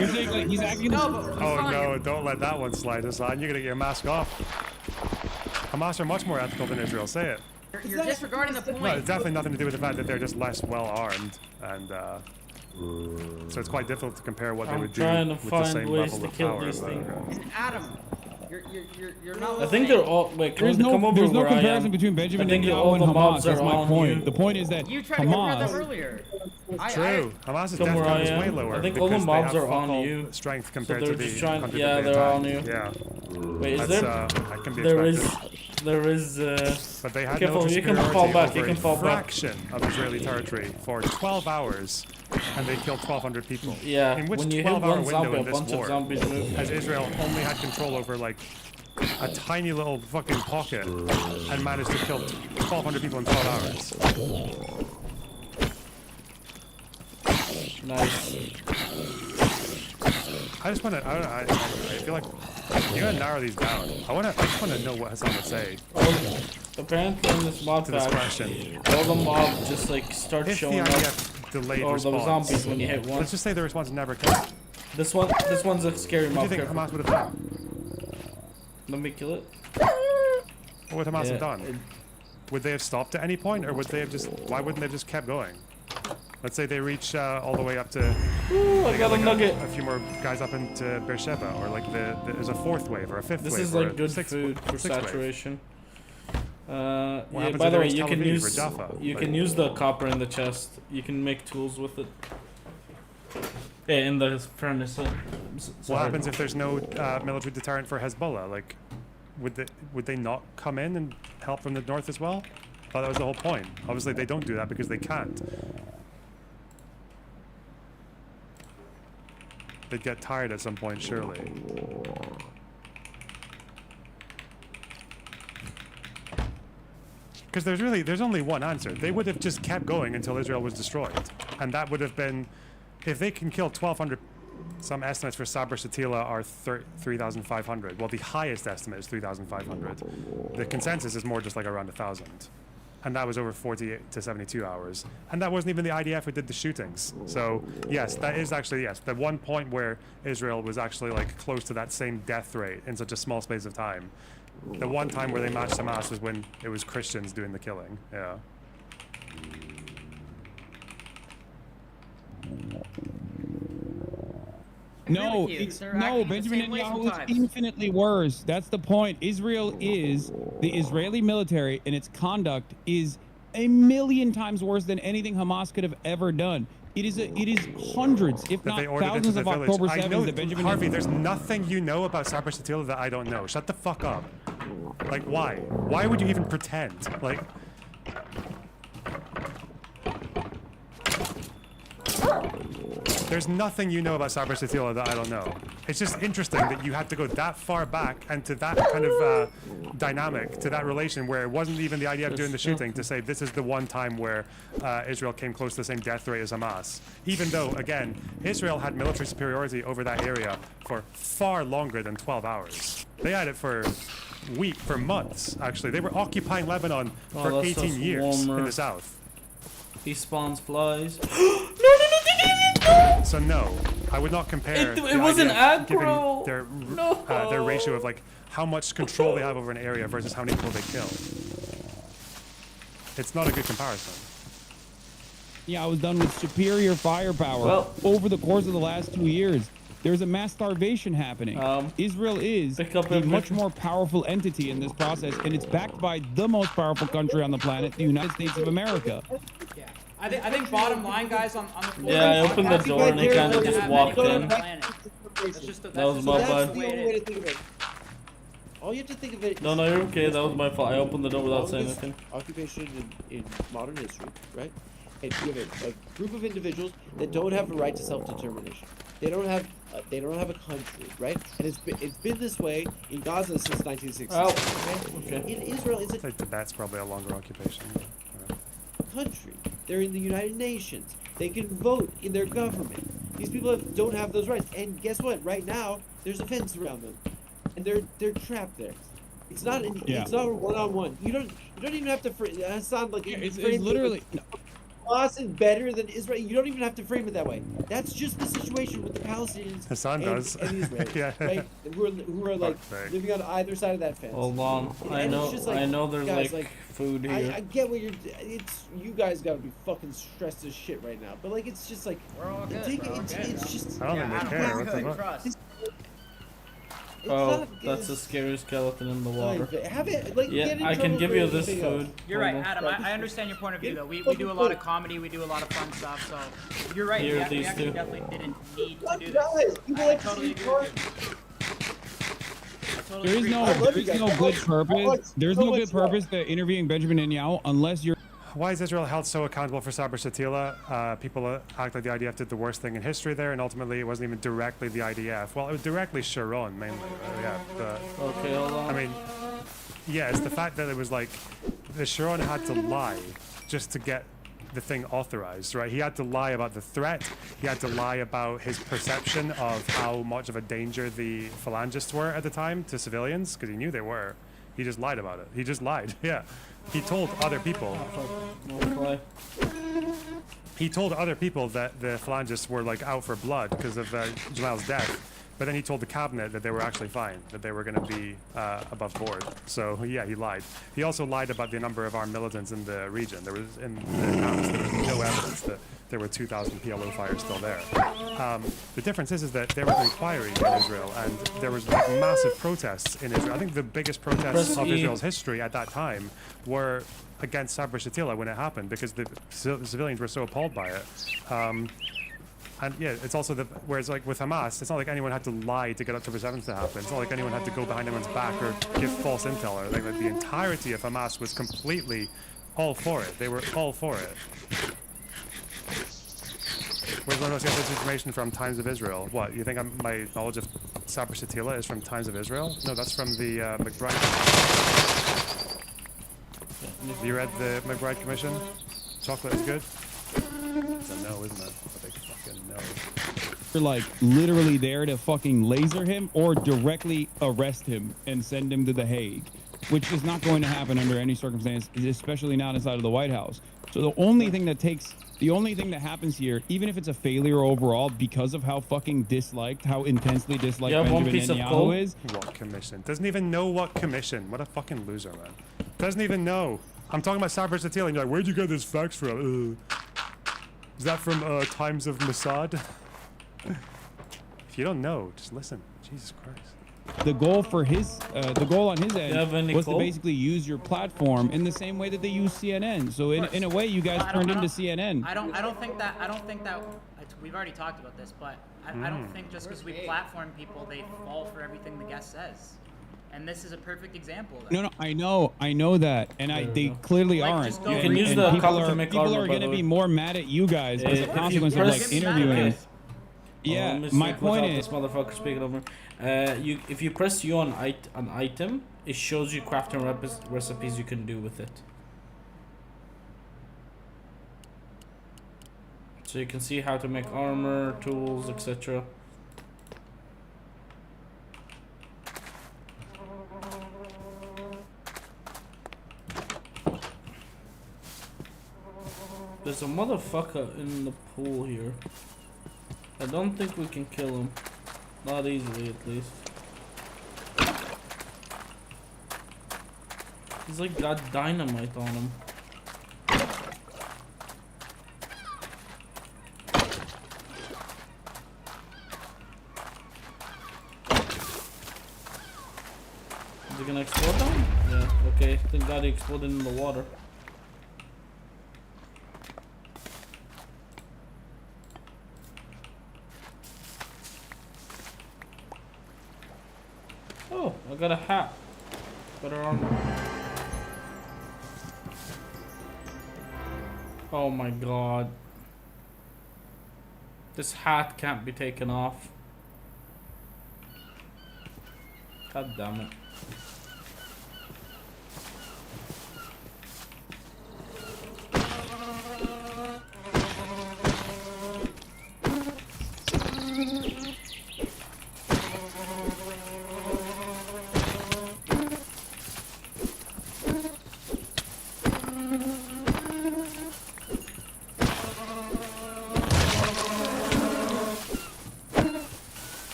You're saying like he's acting. No, but Oh fine. no, don't let that one slide aside. You're gonna get your mask off. Hamas are much more ethical than Israel, say it. You're disregarding the point. No, it's definitely nothing to do with the fact that they're just less well armed, and so it's quite difficult to compare what they I'm would do trying to with the find same ways level to of kill power. these but, things. Adam, you're not. I think they're all. Wait, There's come over there's no where I am. comparison between Benjamin I think Netanyahu all and the Hamas. mobs That's are my on point. you. The point is that You tried to compare them Hamas. earlier. True. Hamas's Come death where count I is way am. lower. I think all the because they mobs have are fuck on all you. strength compared they're to the just trying. country Yeah, that they they're attacked. on you. Yeah. Wait, is That's, there? that can be There expected. is. But they had Careful, military you can superiority fall back, over you can a fall back. fraction of Israeli territory for 12 hours, and they killed 1,200 people. Yeah, In which when you hit 12-hour one window zombie, a in this bunch war of zombies move. has Israel only had control over like a tiny little fucking pocket and managed to kill 1,200 people in 12 hours. Nice. I just want to. I don't know. I feel like you gotta narrow these down. I just want to know what Hassan would say Apparently in this mod to this pack, question. all the mobs just like start If the showing up. IDF delayed Or the response, zombies when you hit one. let's just say the response never came. This one's a scary What do you mob. think Careful. Hamas would have done? Let me kill it. What would Hamas Yeah, have done? Would they have stopped at any point, or would they have just? Why wouldn't they have just kept going? Let's say they reach all the way up to. Ooh, I got a nugget. A few more guys up into Beersheba, or like there's a fourth wave or a fifth This wave. is or like a good sixth, food for sixth wave. saturation. What Yeah, happens by if the they way, reach you Tel can Aviv or use Jaffa? you Like- can use the copper in the chest. You can make tools with it. Yeah, in the furnace. What happens if there's no military deterrent for Hezbollah? Like, would they not come in and help from the north as well? I thought that was the whole point. Obviously, they don't do that because they can't. They'd get tired at some point, surely. Because there's only one answer. They would have just kept going until Israel was destroyed, and that would have been, if they can kill 1,200. Some estimates for Sabra Shatila are 3,500. Well, the highest estimate is 3,500. The consensus is more just like around 1,000. And that was over 48 to 72 hours. And that wasn't even the IDF who did the shootings. So, yes, that is actually, yes, the one point where Israel was actually like close to that same death rate in such a small space of time. The one time where they matched Hamas was when it was Christians doing the killing. Yeah. No, with you. it's They're no acting the Benjamin same way Netanyahu is sometimes. infinitely worse. That's the point. Israel is the Israeli military, and its conduct is a million times worse than anything Hamas could have ever done. It is hundreds, if That not they ordered into thousands the of village. October I 7th know, that Benjamin Harvey, there's nothing you know about Sabra Shatila that I don't know. Shut the fuck up. Like, why? Why would you even pretend? Like... There's nothing you know about Sabra Shatila that I don't know. It's just interesting that you had to go that far back and to that kind of dynamic, to that relation where it wasn't even the idea of doing the shooting to say this is the one time where Israel came close to the same death rate as Hamas. Even though, again, Israel had military superiority over that area for far longer than 12 hours. They had it for months, actually. They were occupying Lebanon for that's 18 just years warmer. in the south. He spawns flies. No! So no, I would not compare. It wasn't given aggro. their ratio of like how much control they have over an area versus how many people they kill. It's not a good comparison. Yeah, I was done with superior firepower Well- over the course of the last 2 years. There's a mass starvation happening. Israel is pick up a everything. much more powerful entity in this process, and it's backed by the most powerful country on the planet, the United States of America. Yeah. I think bottom line, guys, on the floor. Yeah, I opened the door and he kind of just walked in. That's just That was my That's bad. the only way to think of it. All you have to think of it. No, no, you're okay. That was my fault. I opened the door without saying longest anything. Occupation in modern history, right? And you have a group of individuals that don't have a right to self-determination. They don't have a country, right? And it's been this way in Gaza since 1960. Oh, okay. In Israel, it's a I think Tibet's probably a longer occupation. country. They're in the United Nations. They can vote in their government. These people don't have those rights. And guess what? Right now, there's a fence around them, and they're trapped there. It's not it's not a one-on-one. You don't even have to sound like It's literally. Hamas is better than Israel. You don't even have to frame it that way. That's just the situation with the Palestinians Hassan does. and the Israelis, Yeah. right? Who are like Fuck's sake. living on either side of that fence. Hold on. I And know. it's just like, I know. There's guys, like food here. I get what you're. It's you guys gotta be fucking stressed as shit right now. But like, it's just like We're all good. it's just. I don't think they care. What the fuck? Trust. It's Oh, not- that's a scary skeleton in the water. Have it like. Yeah, get in I can trouble give for you this anything else. food. You're right, Hold on. Adam. I understand your point of view, though. We do a lot of comedy, we do a lot of fun stuff, so you're right. Here, We these actually two. definitely didn't need to Fuck do you this. guys. People I like to totally see agree with you. I totally There is agree. no, I love there you is guys. no I good like purpose. There's so no much good purpose to interviewing Benjamin Netanyahu unless you're. Why is Israel held so accountable for Sabra Shatila? People act like the IDF did the worst thing in history there, and ultimately it wasn't even directly the IDF. Well, it was directly Sharon, mainly. Okay, hold on. I mean, yeah, it's the fact that it was like the Sharon had to lie just to get the thing authorized, right? He had to lie about the threat. He had to lie about his perception of how much of a danger the phalangists were at the time to civilians, because he knew they were. He just lied about it. He just lied. Yeah. He told other people. He told other people that the phalangists were like out for blood because of Jamal's death. But then he told the cabinet that they were actually fine, that they were going to be above board. So yeah, he lied. He also lied about the number of armed militants in the region. There was in the house, there was no evidence that there were 2,000 PLO fighters still there. The difference is that there was an inquiry in Israel, and there was like massive protests in Israel. I think the biggest protests of Israel's history at that time were against Sabra Shatila when it happened, because the civilians were so appalled by it. And yeah, it's also whereas like with Hamas, it's not like anyone had to lie to get October 7th to happen. It's not like anyone had to go behind anyone's back or give false intel. Or like the entirety of Hamas was completely all for it. They were all for it. Where's one of us get this information from? Times of Israel. What, you think my knowledge of Sabra Shatila is from Times of Israel? No, that's from the McBride. Have you read the McBride Commission? Chocolate is good? It's a no, isn't it? A big fucking no. You're like literally there to fucking laser him or directly arrest him and send him to The Hague, which is not going to happen under any circumstance, especially not inside of the White House. So the only thing that happens here, even if it's a failure overall because of how fucking disliked, how intensely disliked Benjamin Netanyahu is. What commission? Doesn't even know what commission. What a fucking loser, man. Doesn't even know. I'm talking about Sabra Shatila, and you're like, where'd you get this facts from? Is that from Times of Mossad? If you don't know, just listen. Jesus Christ. The goal for the goal on his end was to call? basically use your platform in the same way that they use CNN. So in a way, you guys turned into CNN. I don't think that. We've already talked about this, but I don't think just because we platform people, they fall for everything the guest says. And this is a perfect example of that. No, I know that, and they clearly Like, aren't. just go You can read use it. the people copy are, to make people armor, are by going the to way. be more mad at you guys as a consequence of like press- interviewing. Yeah, Let me my see, point watch out, is, this motherfucker speaking over. If you press U on an item, it shows you crafting recipes you can do with it. So you can see how to make armor, tools, etc. There's a motherfucker in the pool here. I don't think we can kill him. Not easily, at least. He's like got dynamite on him. Is he gonna explode them? Yeah, okay. Thank God he exploded in the water. Oh, I got a hat. Better armor. Oh my god. This hat can't be taken off. God damn it.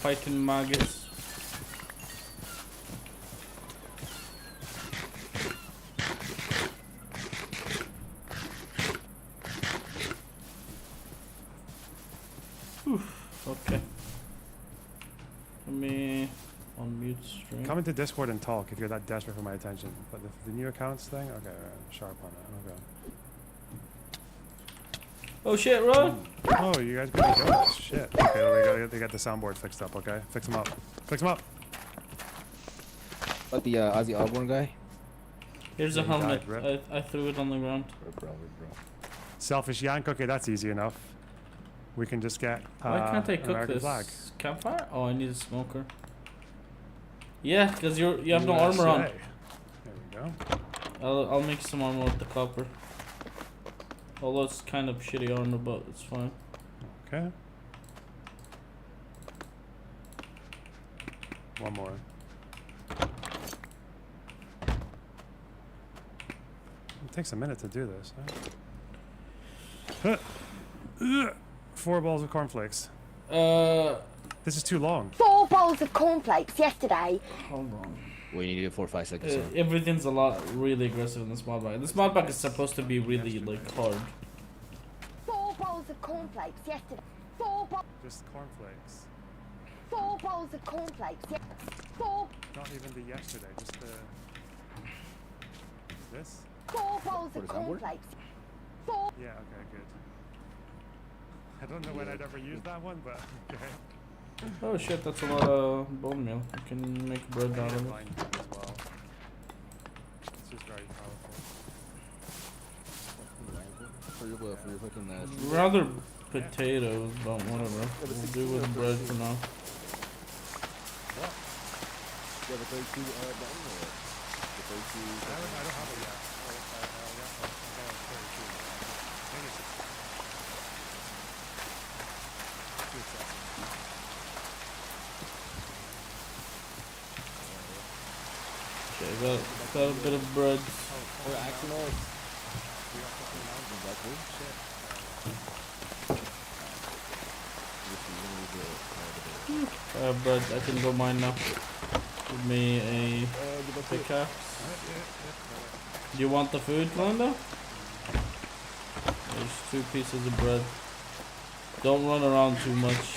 Fighting maggots. Okay. Let me unmute stream. Come into Discord and talk if you're that desperate for my attention. But the new accounts thing, okay, right, sharp on it. Okay. Oh shit, Ron! Oh, you guys got to go. Shit. Okay, they got the soundboard fixed up. Okay, fix them up. Fix them up. But the Ozzy Osbourne guy. Here's a helmet. I threw it on the ground. Selfish yank. Okay, that's easy enough. We can just get. Why can't I an cook American this? flag. Campfire? Oh, I need a smoker. Yeah, because you have no armor on. There we go. I'll make some armor with the copper. Although it's kind of shitty armor, but it's fine. Okay. One more. It takes a minute to do this. Huh? 4 balls of cornflakes. This is too long. 4 bowls of cornflakes yesterday. Hold on. We need to do 4 or 5 seconds. Everything's a lot really aggressive in this mod pack. This mod pack is supposed to be really like hard. 4 bowls of cornflakes yesterday. 4 bowls. Just cornflakes. 4 bowls of cornflakes. 4. Not even the yesterday, just the. This? 4 bowls of cornflakes. 4. Yeah, okay, good. I don't know when I'd ever use that one, but okay. Oh shit, that's a lot of bone meal. You can make bread out of it. Mine as well. It's just very powerful. For your fucking Rather potatoes, but whatever. We'll do with bread for now. You have a 32 button or the 32? I don't have it yet. I got 32. Maybe it's 2 seconds. Okay, got a bit of bread. Or actually, Bread, I can go mine now. Give me a pickaxe. Do you want the food, Glenda? There's 2 pieces of bread. Don't run around too much.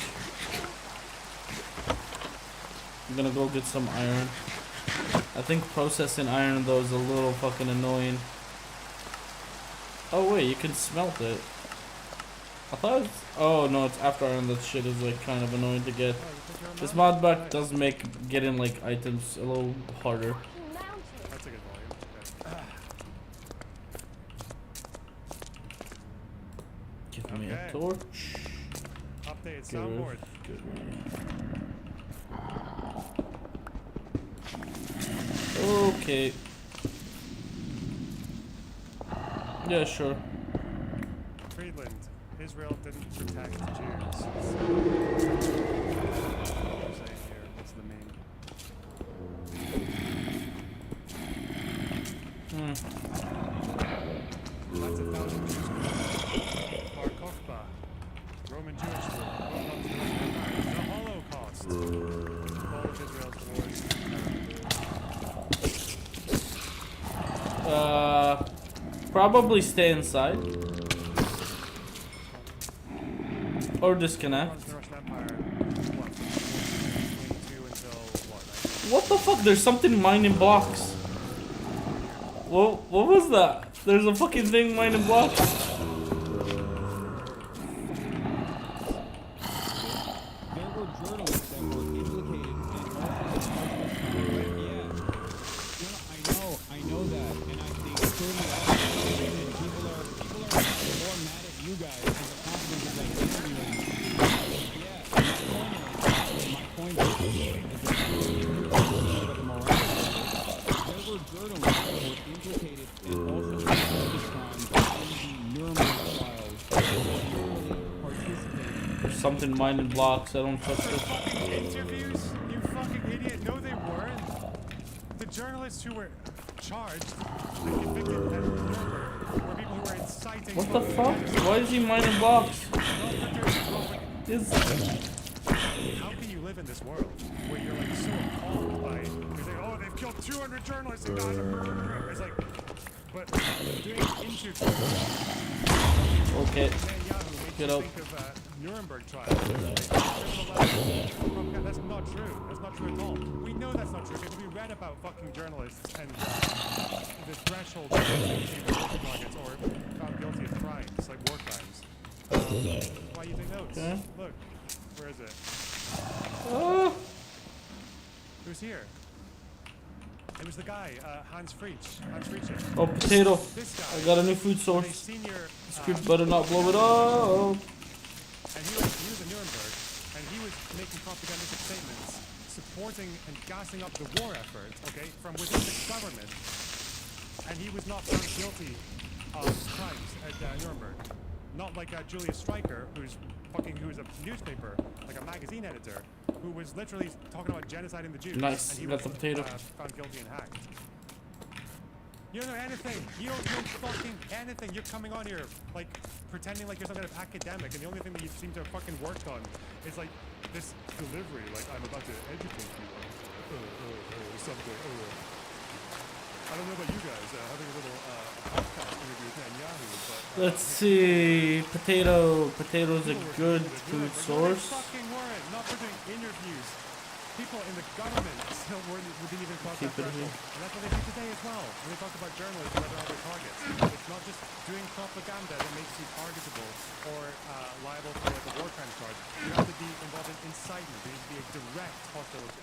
I'm gonna go get some iron. I think processing iron though is a little fucking annoying. Oh wait, you can smelt it. I thought it's, oh no, it's after iron. That shit is like kind of annoying to get. This mod pack does make getting like items a little harder. That's a good volume. Okay. Give me a torch. Update soundboard. Good. Okay. Yeah, sure. Friedland. Israel didn't protect Jews. What's the meme? Probably stay inside. Or disconnect. What the fuck? There's something mining blocks. What was that? There's a fucking thing mining blocks. There were journalists that were implicated in I know that, and I think certainly and people are more mad at you guys as a consequence of like interviewing. My point is that there were journalists that were implicated in all sorts of crimes in the Nuremberg trials that participated. There's something mining blocks. I don't trust it. Fucking interviews? You fucking idiot. No, they weren't. The journalists who were charged and convicted at Nuremberg were people who were inciting. What the fuck? Why is he mining blocks? How can you live in this world where you're like so appalled by you're saying, oh, they've killed 200 journalists in Gaza? It's like, but doing interviews. Okay. Get up. Think of Nuremberg trial. That's not true. That's not true at all. We know that's not true because we read about fucking journalists and the threshold of targets or found guilty of crimes, like war crimes. Why are you taking notes? Okay. Look, where is it? Who's here? It was the guy, Hans Friedrich. Oh, potato. This guy. I got a new food source. Senior, This creep better not blow it up. and he was in Nuremberg, and he was making propagandistic statements supporting and gassing up the war effort, okay, from within the government. And he was not found guilty of crimes at Nuremberg. Not like Julius Streicher, who's a newspaper, like a magazine editor, who was literally talking about genociding the Jews. Nice, And he got was the potato. found guilty and hacked. You don't know anything. You don't know fucking anything. You're coming on here like pretending like you're some kind of academic, and the only thing that you seem to have fucking worked on is like this delivery, like I'm about to educate you on something. I don't know about you guys having a little podcast interview with Netanyahu, but Let's see. Potato's a good food source. They fucking weren't. Not for doing interviews. People in the government still didn't even cross that threshold. And that's what they do today as well. When they talk about journalists and other targets. It's not just doing propaganda that makes you targetable or liable for like a war crime charge. You have to be involved in incitement. There needs to be a direct hostility.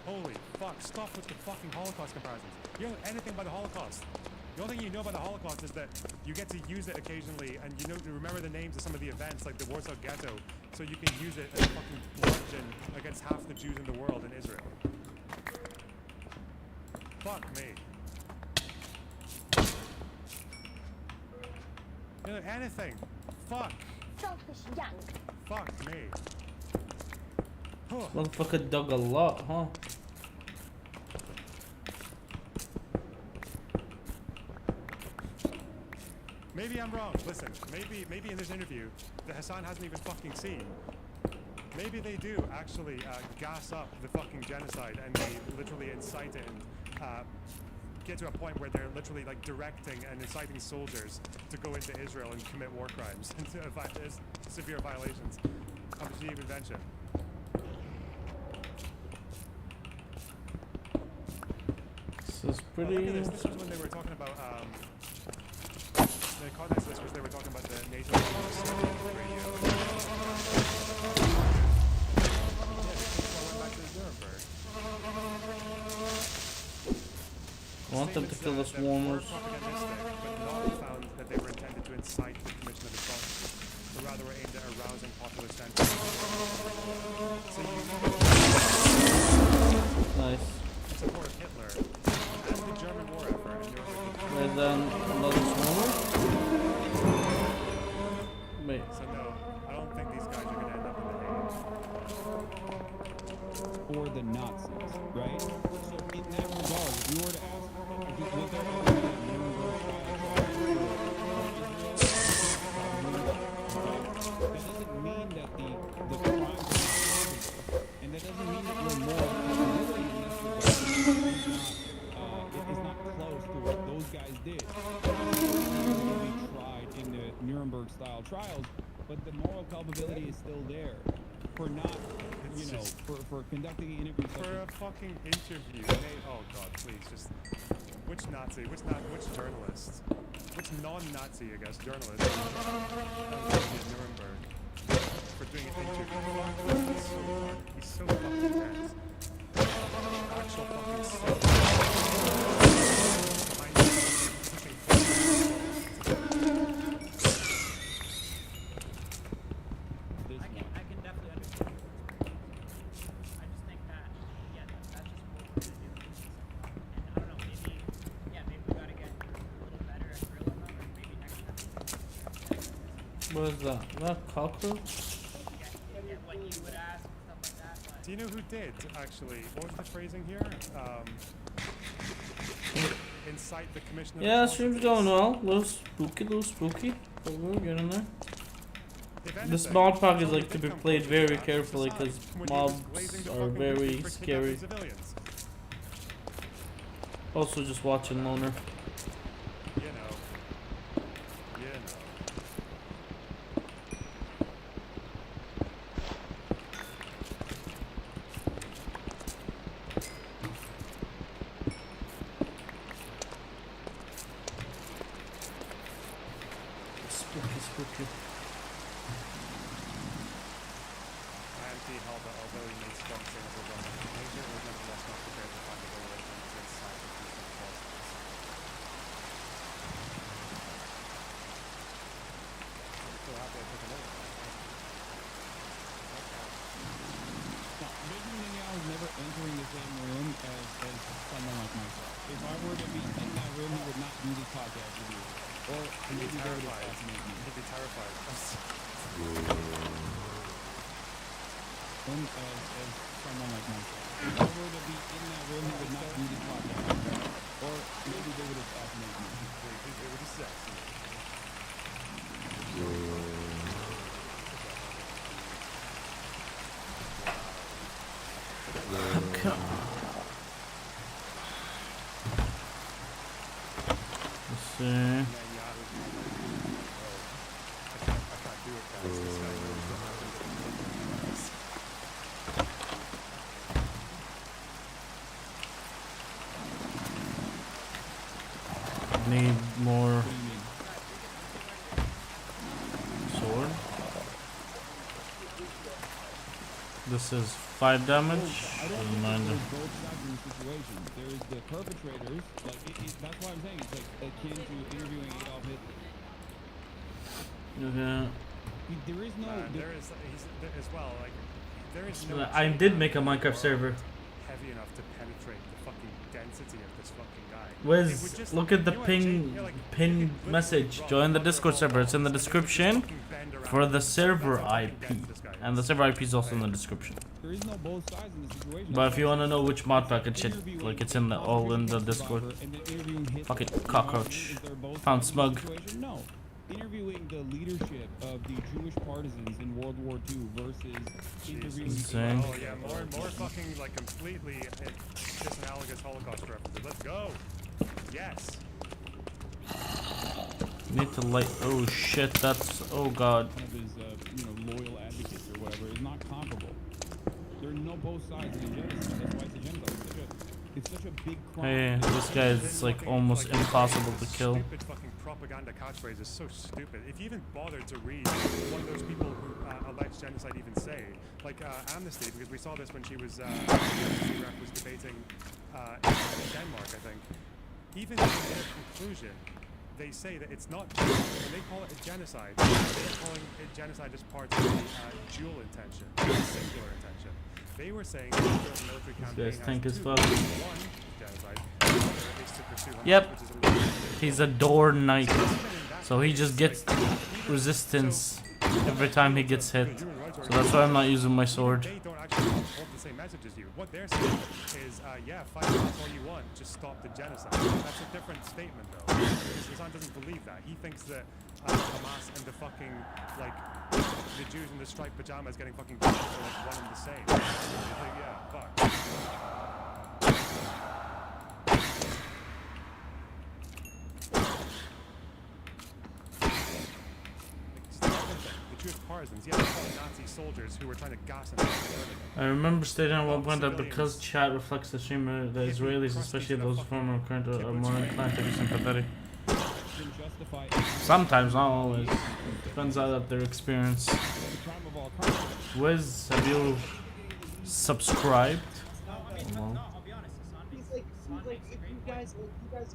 Holy fuck, stop with the fucking Holocaust comparisons. You don't know anything about the Holocaust. The only thing you know about the Holocaust is that you get to use it occasionally, and you remember the names of some of the events, like the Warsaw Ghetto, so you can use it as a fucking bludgeon against half the Jews in the world in Israel. Fuck me. You know anything? Fuck. Selfish yank. Fuck me. Motherfucker dug a lot, huh? Maybe I'm wrong. Listen, maybe in this interview that Hassan hasn't even fucking seen. Maybe they do actually gas up the fucking genocide and they literally incite it and get to a point where they're literally like directing and inciting soldiers to go into Israel and commit war crimes and severe violations of the Geneva Convention. This is pretty. Look at this. This was when they were talking about the context of this was they were talking about the NATO radio. I want them to kill us warmers. But not found that they were intended to incite the commission of atrocities, but rather were aimed at arousing popular sentiment. So Nice. you support Hitler and the German war effort, and you're And then another swarmer. Wait. so no, I don't think these guys are going to end up in the Hague. Or the Nazis, right? So in that regard, if you were to ask, if you look at Nuremberg that doesn't mean that the crimes are not possible, and that doesn't mean that your moral culpability in this regard is not close to what those guys did. but the moral culpability is still there for not, you know, for conducting an interview. For a fucking interview. Oh god, please, just which Nazi? Which journalist? Which non-Nazi, I guess, journalist? In Nuremberg for doing an interview. He's so fucking tense. Actual fucking sick. I can definitely understand. I just think that, yeah, that's just what we're gonna do. And I don't know, maybe, yeah, maybe we gotta get a little better at grilling them, or maybe next time. What is that? Is that cockroach? Get what you would ask and stuff like that. But Do you know who did, actually? What was the phrasing here? Incite the commissioner. Yeah, stream's going well. Little spooky. But we're getting there. This mod pack is like to be played very carefully because mobs are very scary. Also, just watching Loner. You know. Spooky. Halbert, although he made strong signals of Major, was nevertheless not prepared to find a way away from his inside the peaceful cause. So happy I took a look. Now, Benjamin Netanyahu is never entering the same room as someone like myself. If I were to be in that room, he would not do this podcast with you. Or He'd be terrified. He'd be terrified. As someone like myself. If I were to be in that room, he would not do this podcast. Or maybe they would assassinate me. They would assassinate me. Okay. Let's see. Need more sword. This is 5 damage. I don't think there's both sides in the situation. There is the perpetrators, like that's why I'm saying it's like akin to interviewing Adolf Hitler. Okay. There is no. There is as well. Like there is no. I did make a Minecraft server. Heavy enough to penetrate the fucking density of this fucking guy. Wiz, look at the ping message. Join the Discord server. It's in the description for the server IP, and the server IP is also in the description. There is no both sides in the situation. But if you wanna know which mod pack and shit, like it's in the all in the Discord. Fucking cockroach. Found smug. No. Interviewing the leadership of the Jewish partisans in World War II versus interviewing. Insane. Oh yeah, more fucking like completely disanalogous Holocaust references. Let's go. Yes. Need to light. Oh shit, that's. Oh god. Of his, loyal advocates or whatever is not comparable. There are no both sides in the genocide. That's why it's a genocide. It's such a big crime. Hey, this guy is like almost impossible to kill. Stupid fucking propaganda catchphrase is so stupid. If you even bothered to read what those people who allege genocide even say, like Amnesty, because we saw this when she was debating in Denmark, I think. Even in their conclusion, they say that it's not when they call it a genocide, they're calling it genocide as part of the dual intention, singular intention. They were saying that the military campaign This guys think has is two, fucked. one genocide, the other is to pursue Hamas, Yep. which is a legitimate. He's a door knight, so he just gets resistance every time he gets hit. So that's why I'm not using my sword. They don't actually hold the same message as you. What they're saying is, yeah, fight Hamas all you want, just stop the genocide. That's a different statement, though. Because Hassan doesn't believe that. He thinks that Hamas and the fucking, like, the Jews in the striped pajamas getting fucking killed are like one and the same. Like, yeah, fuck. The Jewish he had to call Nazi soldiers who were trying to gas him. I remember stating at one point that because chat reflects the streamer, the Israelis, especially those former current, are more inclined to be sympathetic. Sometimes, not always. Depends on their experience. Wiz, have you subscribed? Well, If you guys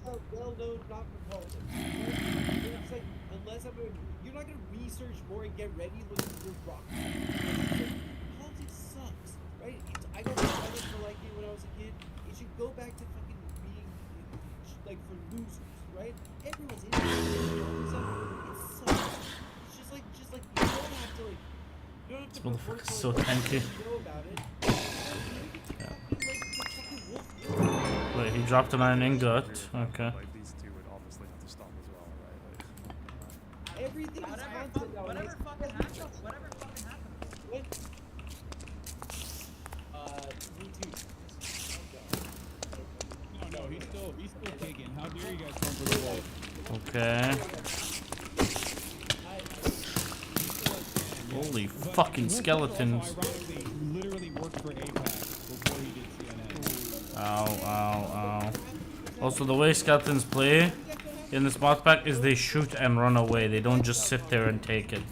have well-known doctor politics, it's like, unless you're not gonna research more and get ready looking for rock. Politics sucks, right? I got violent for like it when I was a kid. It should go back to fucking being like for losers, right? Everyone's in it. It sucks. It's just like you don't have to like. You don't have to. this motherfucker's so tanky. Know about it. Wait, he dropped an iron ingot. Okay. Like these two would obviously have to stop as well, right? Everything is constant now. Whatever fucking happens. What? Me too. No, he's still kicking. How dare you guys come for the wall? Okay. Holy fucking skeletons. Literally worked for APAC before he did CNN. Ow, ow, ow. Also, the way skeletons play in this mod pack is they shoot and run away. They don't just sit there and take it.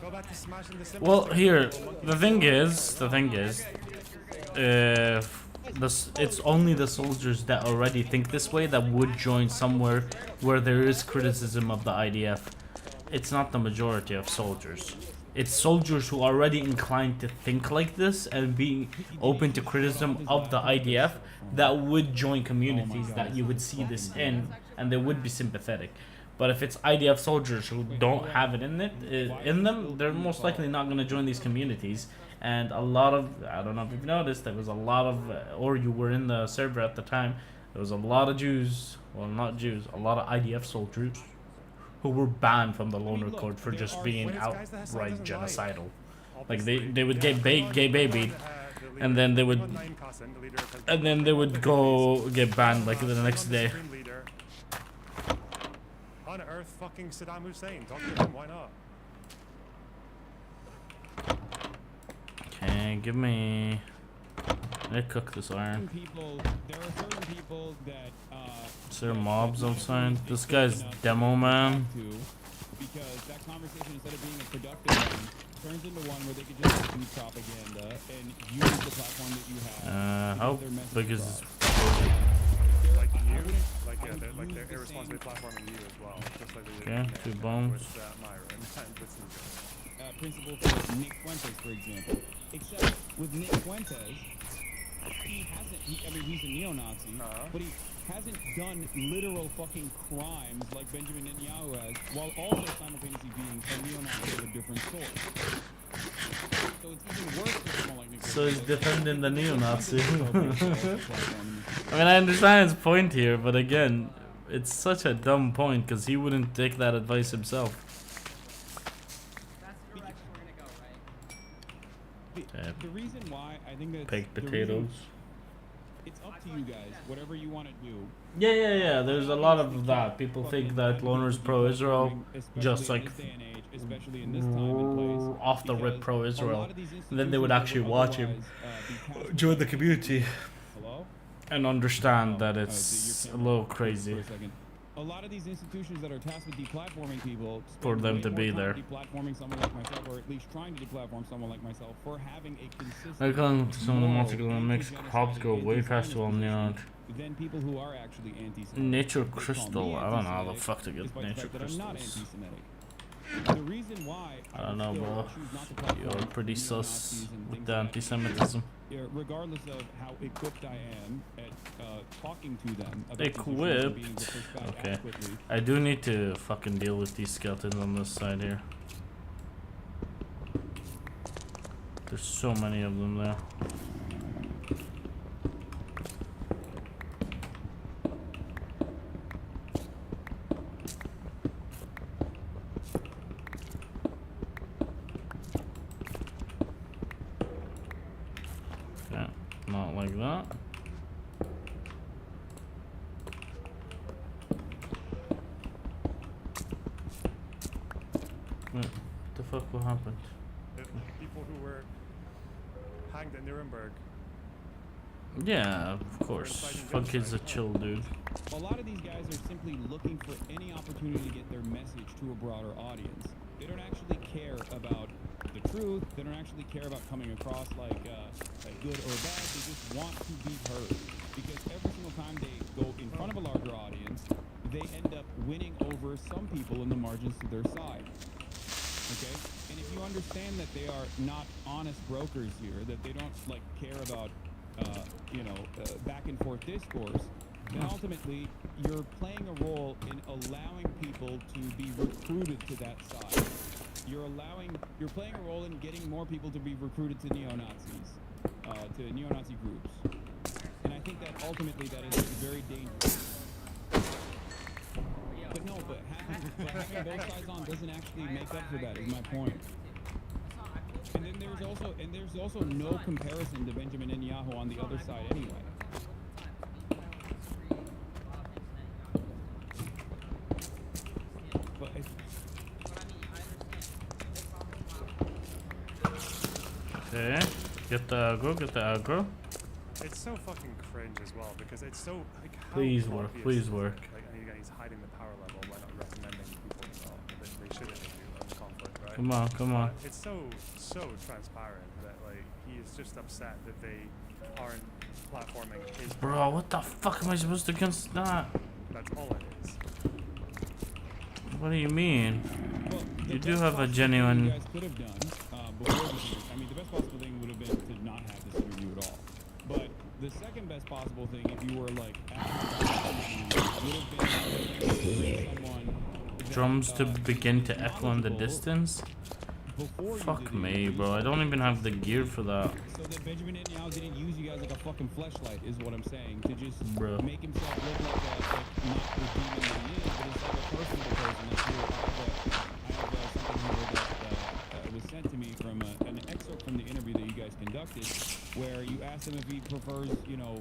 Go back to smashing the Well, here, the thing is, it's only the soldiers that already think this way that would join somewhere where there is criticism of the IDF. It's not the majority of soldiers. It's soldiers who are already inclined to think like this and be open to criticism of the IDF that would join communities that you would see this in, and they would be sympathetic. But if it's IDF soldiers who don't have it in them, they're most likely not going to join these communities. And a lot of, I don't know if you've noticed, there was a lot of, or you were in the server at the time, there was a lot of Jews, well not Jews, a lot of IDF soldiers who were banned from the Loner Code for just being outright genocidal. Like they would get gay babied, and then they would go get banned like the next day. Unearth fucking Saddam Hussein. Talk to him. Why not? Okay, give me. I cook this iron. There are certain people that Is there mobs outside? This guy's demo man. Because that conversation, instead of being a productive one, turns into one where they could just do propaganda and use the platform that you have. How big is this? Like you? Like they're irresponsible platforming you as well. Just like they did Okay, 2 bombs. with Myron and Principle for Nick Fuentes, for example. Except with Nick Fuentes, he hasn't, he's a neo-Nazi, but he hasn't done literal fucking crimes like Benjamin Netanyahu has, while also simultaneously being a neo-Nazi of a different sort. So it's even worse for someone like Nick Fuentes. So he's defending the neo-Nazi. I mean, I understand his point here, but again, it's such a dumb point because he wouldn't take that advice himself. The reason why I think that Baked potatoes. It's up to you guys, whatever you want to do. Yeah. There's a lot of that. People think that Loner's pro-Israel, just like off the rip pro-Israel. And then they would actually watch him join the community and understand that it's a little crazy A lot of these institutions that are tasked with deplatforming people for them to be there. Deplatforming someone like myself, or at least trying to deplatform someone like myself, for having a consistent. I come to some of the months ago and makes crops go way past well neon. Then people who are actually anti-Semitic. Nature crystal. I don't know how the fuck to get nature crystals. The reason why I don't know, bro. You're pretty sus with the anti-Semitism. Regardless of how equipped I am at talking to them about Equipped? Okay. I do need to fucking deal with these skeletons on this side here. There's so many of them there. Okay, not like that. What the fuck? What happened? The people who were hanged at Nuremberg. Yeah, of course. Fuck is a chill dude. A lot of these guys are simply looking for any opportunity to get their message to a broader audience. They don't actually care about the truth. They don't actually care about coming across like good or bad. They just want to be heard. Because every single time they go in front of a larger audience, they end up winning over some people in the margins to their side. Okay? And if you understand that they are not honest brokers here, that they don't like care about back and forth discourse, then ultimately you're playing a role in allowing people to be recruited to that side. You're playing a role in getting more people to be recruited to neo-Nazis, to neo-Nazi groups. And I think that ultimately that is very dangerous. But having both sides on doesn't actually make up for that, is my point. And then there's also no comparison to Benjamin Netanyahu on the other side anyway. But Okay. Get the aggro. It's so fucking cringe as well because it's so like. Please work. Please work. Like, and again, he's hiding the power level by not recommending people that they should interview on the conflict, right? Come on. It's so transparent that like he is just upset that they aren't platforming his. Bro, what the fuck am I supposed to against that? That's all it is. What do you mean? well, You do have a genuine. you guys could have done before this interview. I mean, the best possible thing would have been to not have this interview at all. But the second best possible thing, if you were like, would have been someone that, Drums to begin to echo in the distance? before Fuck you did me, interviews, bro. I don't even have the gear for that. So that Benjamin Netanyahu didn't use you guys like a fucking fleshlight is what I'm saying. To just Bro. make himself look like not the demon that he is, but it's like a personal person. That's here. I have something here that was sent to me from an excerpt from the interview that you guys conducted, where you asked him if he prefers, or McDonald's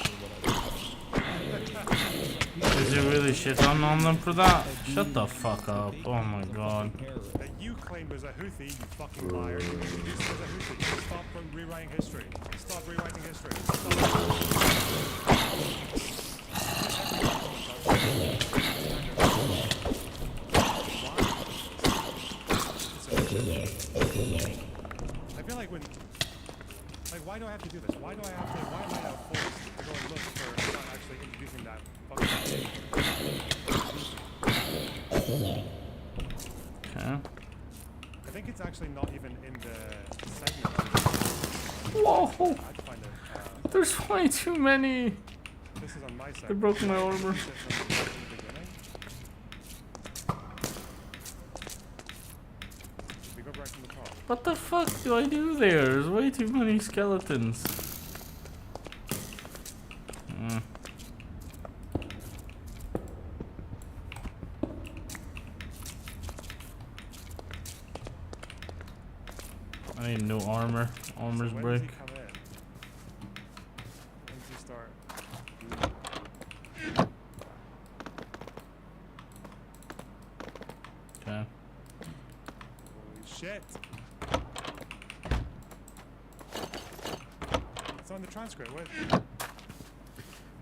or whatever. Is it really shit on them for that? Shut the fuck up. Oh my god. That you claimed was a Houthi, you fucking liar. You introduced him as a Houthi. Stop from rewriting history. Stop rewriting history. I feel like why do I have to do this? Why am I now forced to go and look for not actually introducing that fucking Okay. I think it's actually not even in the segment. Whoa! I'd find it. There's way too many! This is on my side. They broke my armor. We go back from the top. What the fuck do I do there? There's way too many skeletons. I need no armor. Armor's When break. does he come in? When does he start? Okay. Holy shit! It's on the transcript. What?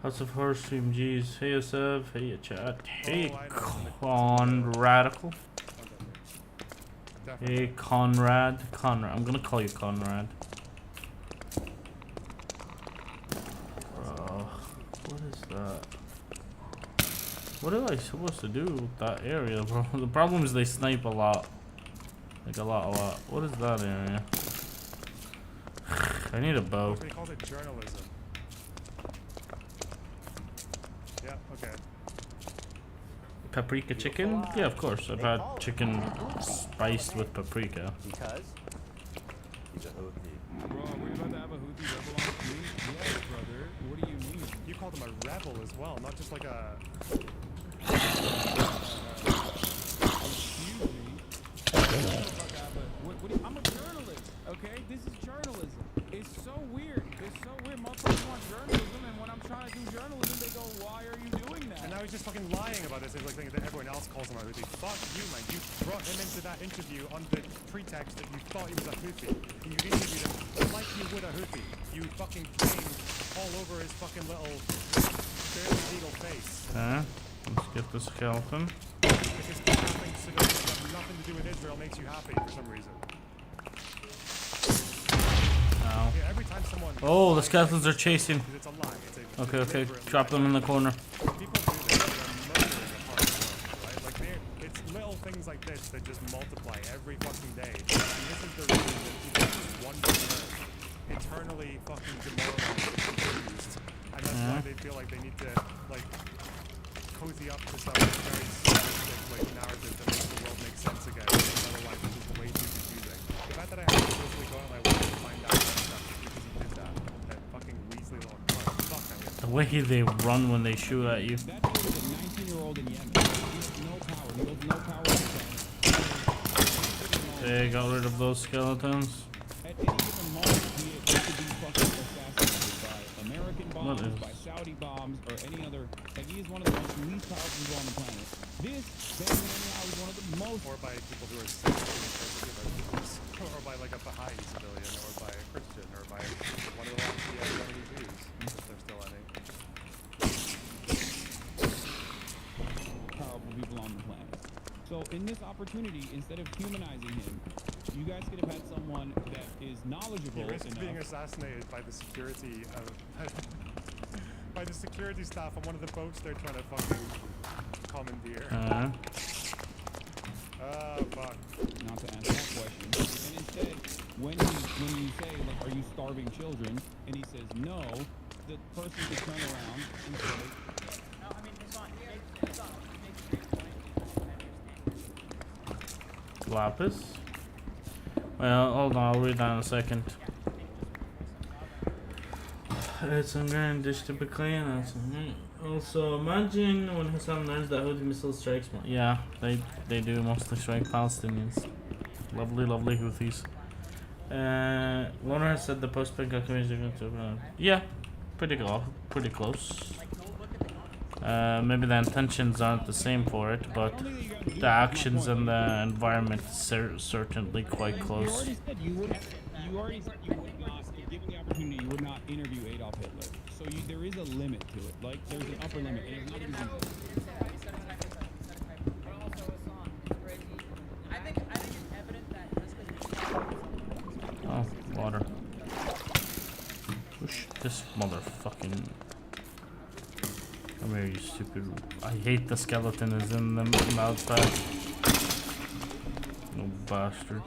House of Horror Stream G's. Hey Yosev. Hey chat. Hey I know. Conradical. Definitely. Hey Conrad. I'm gonna call you Conrad. Bro, what is that? What am I supposed to do with that area, bro? The problem is they snipe a lot. Like a lot. What is that area? I need a bow. He calls it journalism. Yeah, okay. Paprika chicken? Yeah, of course. I've had chicken spiced with paprika. Because he's a Houthi. Bro, are we about to have a Houthi rebel on the street? Yes, brother. What do you mean? You called him a rebel as well, not just like a. Excuse me. I'm a journalist, okay? This is journalism. It's so weird. Motherfuckers want journalism, and when I'm trying to do journalism, they go, why are you doing that? And now he's just fucking lying about this. It's like thing that everyone else calls him a Houthi. fuck you, man. You brought him into that interview on the pretext that you thought he was a Houthi. And you interviewed him like you would a Houthi. You fucking came all over his fucking little barely legal face. Okay, let's get the skeleton. Because kidnapping civilians that have nothing to do with Israel makes you happy for some reason. Ow. Yeah, every time someone... Oh, the skeletons are chasing. It's a lie. It's a Okay, okay, deliberate drop them in the corner. People do this, they're murdering a part of the world, right? Like, it's little things like this that just multiply every fucking day. And this is the reason that people just wander the earth, eternally fucking demoralized and confused. And that's why they feel like they need to, like, cozy up to some very simplistic, like, narrative that makes the world make sense again. Because otherwise it's just way too confusing. The fact that I have to totally go on my way to find out that stuff just because he did that. That fucking Weasley little cunt. Fuck, I mean. The way they run when they shoot at you. That dude is a 19-year-old in Yemen. He has no power. He holds no power on the planet. They got rid of those skeletons. At any given moment, he could be fucking assassinated by American bombs, by Saudi bombs, or any other. Like, he is one of the least powerful people on the planet. This, Benjamin Netanyahu, is one of the most... Or by people who are sexually insensitive, or by like a Baha'i civilian, or by a Christian, or by one of the last Yemeni Jews, if there's still any. powerful people on the planet. So in this opportunity, instead of humanizing him, you guys could have had someone that is knowledgeable He risks enough. being assassinated by the security of by the security staff on one of the boats they're trying to fucking commandeer. Fuck. Not to answer that question. And instead, when you say, like, are you starving children? And he says no, the person could turn around and say, No, I mean, it's on. Lapis. Well, hold on, I'll read that in a second. It's a grand dish typically, and that's also imagine when Hassan learns that Houthi missile strikes. Yeah, they do mostly strike Palestinians. Lovely, lovely Houthis. Loner has said the post-pick community to yeah, pretty close. Maybe the intentions aren't the same for it, but the actions and the environment certainly quite close. You already said you would not, given the opportunity, you would not interview Adolf Hitler. So there is a limit to it. Like, there's an upper limit. And it's not even Oh, water. Push this motherfucking... Come here, you stupid... I hate the skeleton is in the mouth pack. No bastard.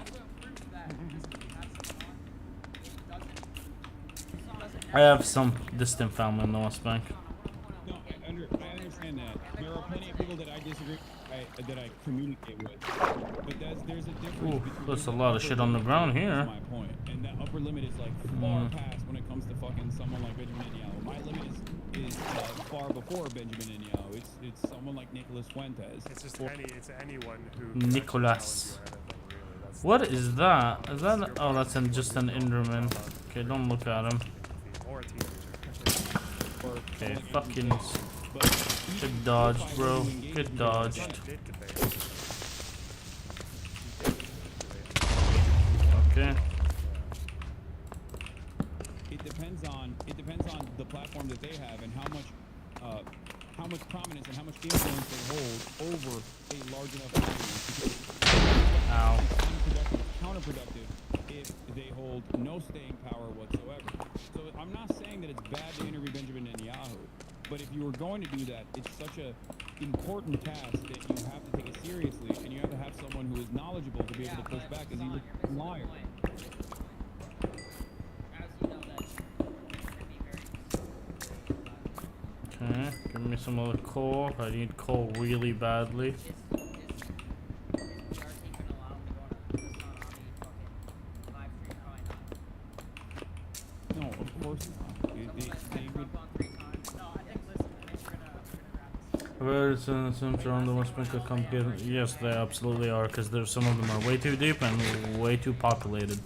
I have some distant family in the West Bank. No, I understand that. There are plenty of people that I disagree that I communicate with. But there's a difference between... There's a lot of shit on the ground here. That's my point. And that upper limit is like far past when it comes to fucking someone like Benjamin Netanyahu. My limit is far before Benjamin Netanyahu. It's someone like Nicolas Fuentes. It's just anyone who... Nicolas. What is that? Is that... Oh, that's just an Enderman. Okay, don't look at him. Okay, fucking... Good dodged, bro. Good dodged. Okay. It depends on the platform that they have and how much prominence and how much influence they hold over a large enough audience. Ow. Counterproductive if they hold no staying power whatsoever. So I'm not saying that it's bad to interview Benjamin Netanyahu, but if you were going to do that, it's such a important task that you have to take it seriously, and you have to have someone who is knowledgeable to be able to push back, because he's a liar. Okay, give me some other coal. I need coal really badly. No, of course not. Birds and some around the West Bank come get. Yes, they absolutely are, because there's some of them are way too deep and way too populated.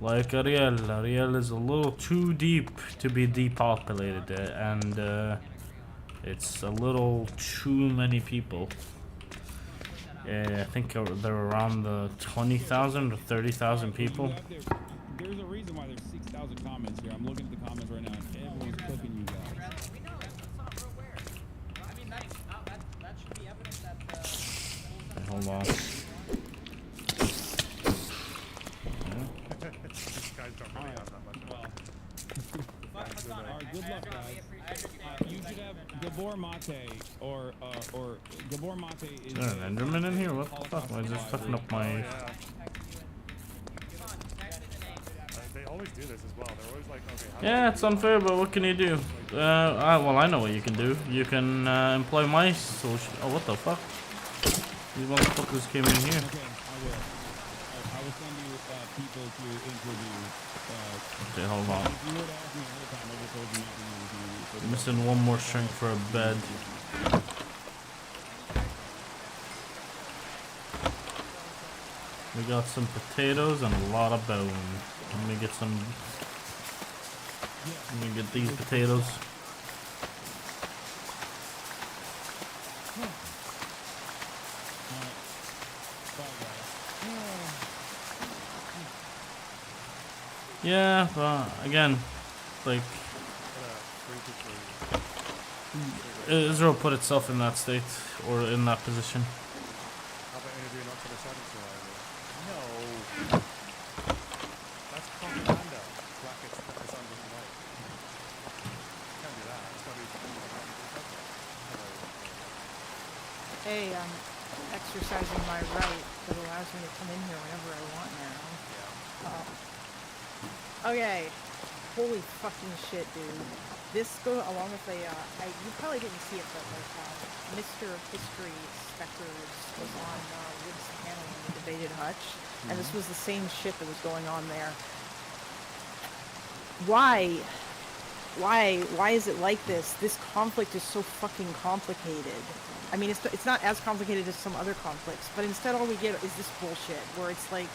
Like Ariel. Ariel is a little too deep to be depopulated, and it's a little too many people. Yeah, I think they're around the 20,000 or 30,000 people. There's a reason why there's 6,000 comments here. I'm looking at the comments right now, and everyone's cooking you guys. We know that's not real weird. I mean, that should be evidence that Hold on. These guys don't really have that much. Alright, good luck, guys. You should have Gabor Mate, or Gabor Mate is... Is there an Enderman in here? What the fuck? Am I just fucking up my... They always do this as well. They're always like, okay, how Yeah, it's unfair, but what can you do? Well, I know what you can do. You can employ my social... Oh, what the fuck? These motherfuckers came in here. Okay, I will. I will send you people to interview. Okay, hold on. If you would ask me ahead of time, I would have told you not to use interview. Missing one more string for a bed. We got some potatoes and a lot of bone. Let me get some... Let me get these potatoes. Yeah, but again, like... Israel put itself in that state, or in that position. How about interviewing up for the seventh survivor? No. That's propaganda. Brackets that the sun doesn't like. Can't do that. It's gotta be Hey, I'm exercising my right that allows me to come in here whenever I want now. Okay. Holy fucking shit, dude. This go along with a, you probably didn't see it, but like, Mr. History Specters was on Wood's panel when we debated Hutch, and this was the same shit that was going on there. Why is it like this? This conflict is so fucking complicated. I mean, it's not as complicated as some other conflicts, but instead all we get is this bullshit, where it's like,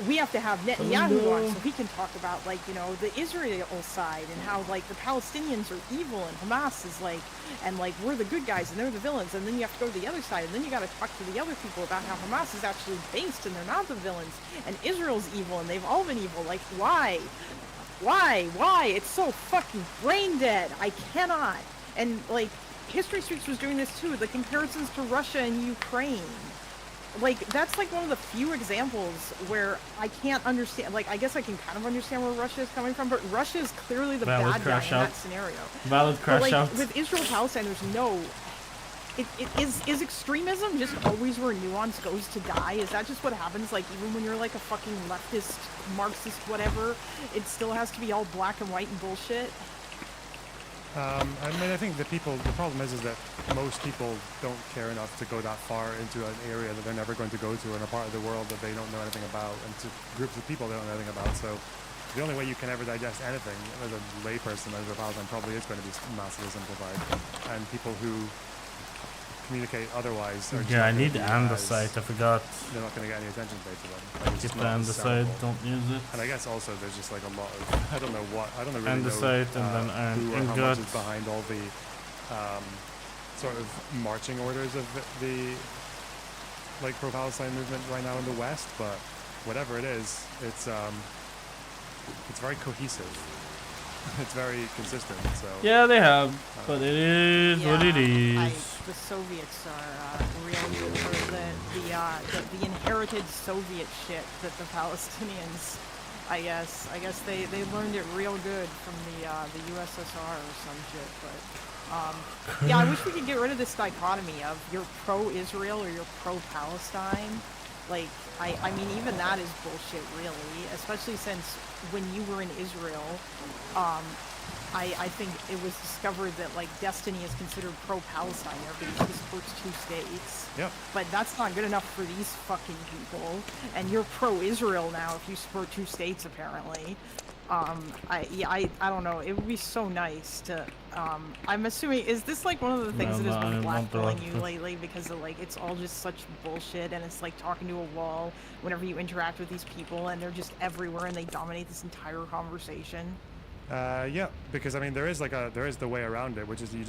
we have to have Netanyahu on so he can talk about, like, you know, the Israel side and how, like, the Palestinians are evil and Hamas is like, and like, we're the good guys and they're the villains, and then you have to go to the other side, and then you got to talk to the other people about how Hamas is actually based and they're not the villains, and Israel's evil and they've all been evil. Like, why? It's so fucking brain dead. I cannot. And like, History Streaks was doing this too, the comparisons to Russia and Ukraine. Like, that's like one of the few examples where I can't understand, like, I guess I can kind of understand where Russia is coming from, but Russia is clearly the bad guy in that scenario. Valid crash out. With Israel-Palestine, there's no... Is extremism just always where nuance goes to die? Is that just what happens, like, even when you're like a fucking leftist, Marxist, whatever, it still has to be all black and white and bullshit? I mean, I think the problem is that most people don't care enough to go that far into an area that they're never going to go to, in a part of the world that they don't know anything about, and to groups of people they don't know anything about. So the only way you can ever digest anything as a layperson as a Palestine probably is going to be massively simplified, and people who communicate otherwise are just Yeah, I not need gonna be andesite. I forgot. They're not going to get any attention paid to them. Like, it's Get just the not andesite. sellable. Don't use it. And I guess also there's just like a lot of, I don't really Andesite know and then iron who or how ingot. much is behind all the sort of marching orders of the like pro-Palestine movement right now in the West, but whatever it is, it's very cohesive. It's very consistent. So Yeah, they have, but it is what it is. The Soviets are real, or the inherited Soviet shit that the Palestinians, I guess they learned it real good from the USSR or some shit. But yeah, I wish we could get rid of this dichotomy of you're pro-Israel or you're pro-Palestine. Like, I mean, even that is bullshit, really, especially since when you were in Israel, I think it was discovered that, like, Destiny is considered pro-Palestine there because it supports 2 states. Yep. But that's not good enough for these fucking people. And you're pro-Israel now if you support 2 states, apparently. I don't know. It would be so nice to, I'm assuming, is this like one of the things that has been blackballing you lately because of, like, it's all just such bullshit and it's like talking to a wall whenever you interact with these people and they're just everywhere and they dominate this entire conversation? yeah, because I mean there is the way around it, which is you just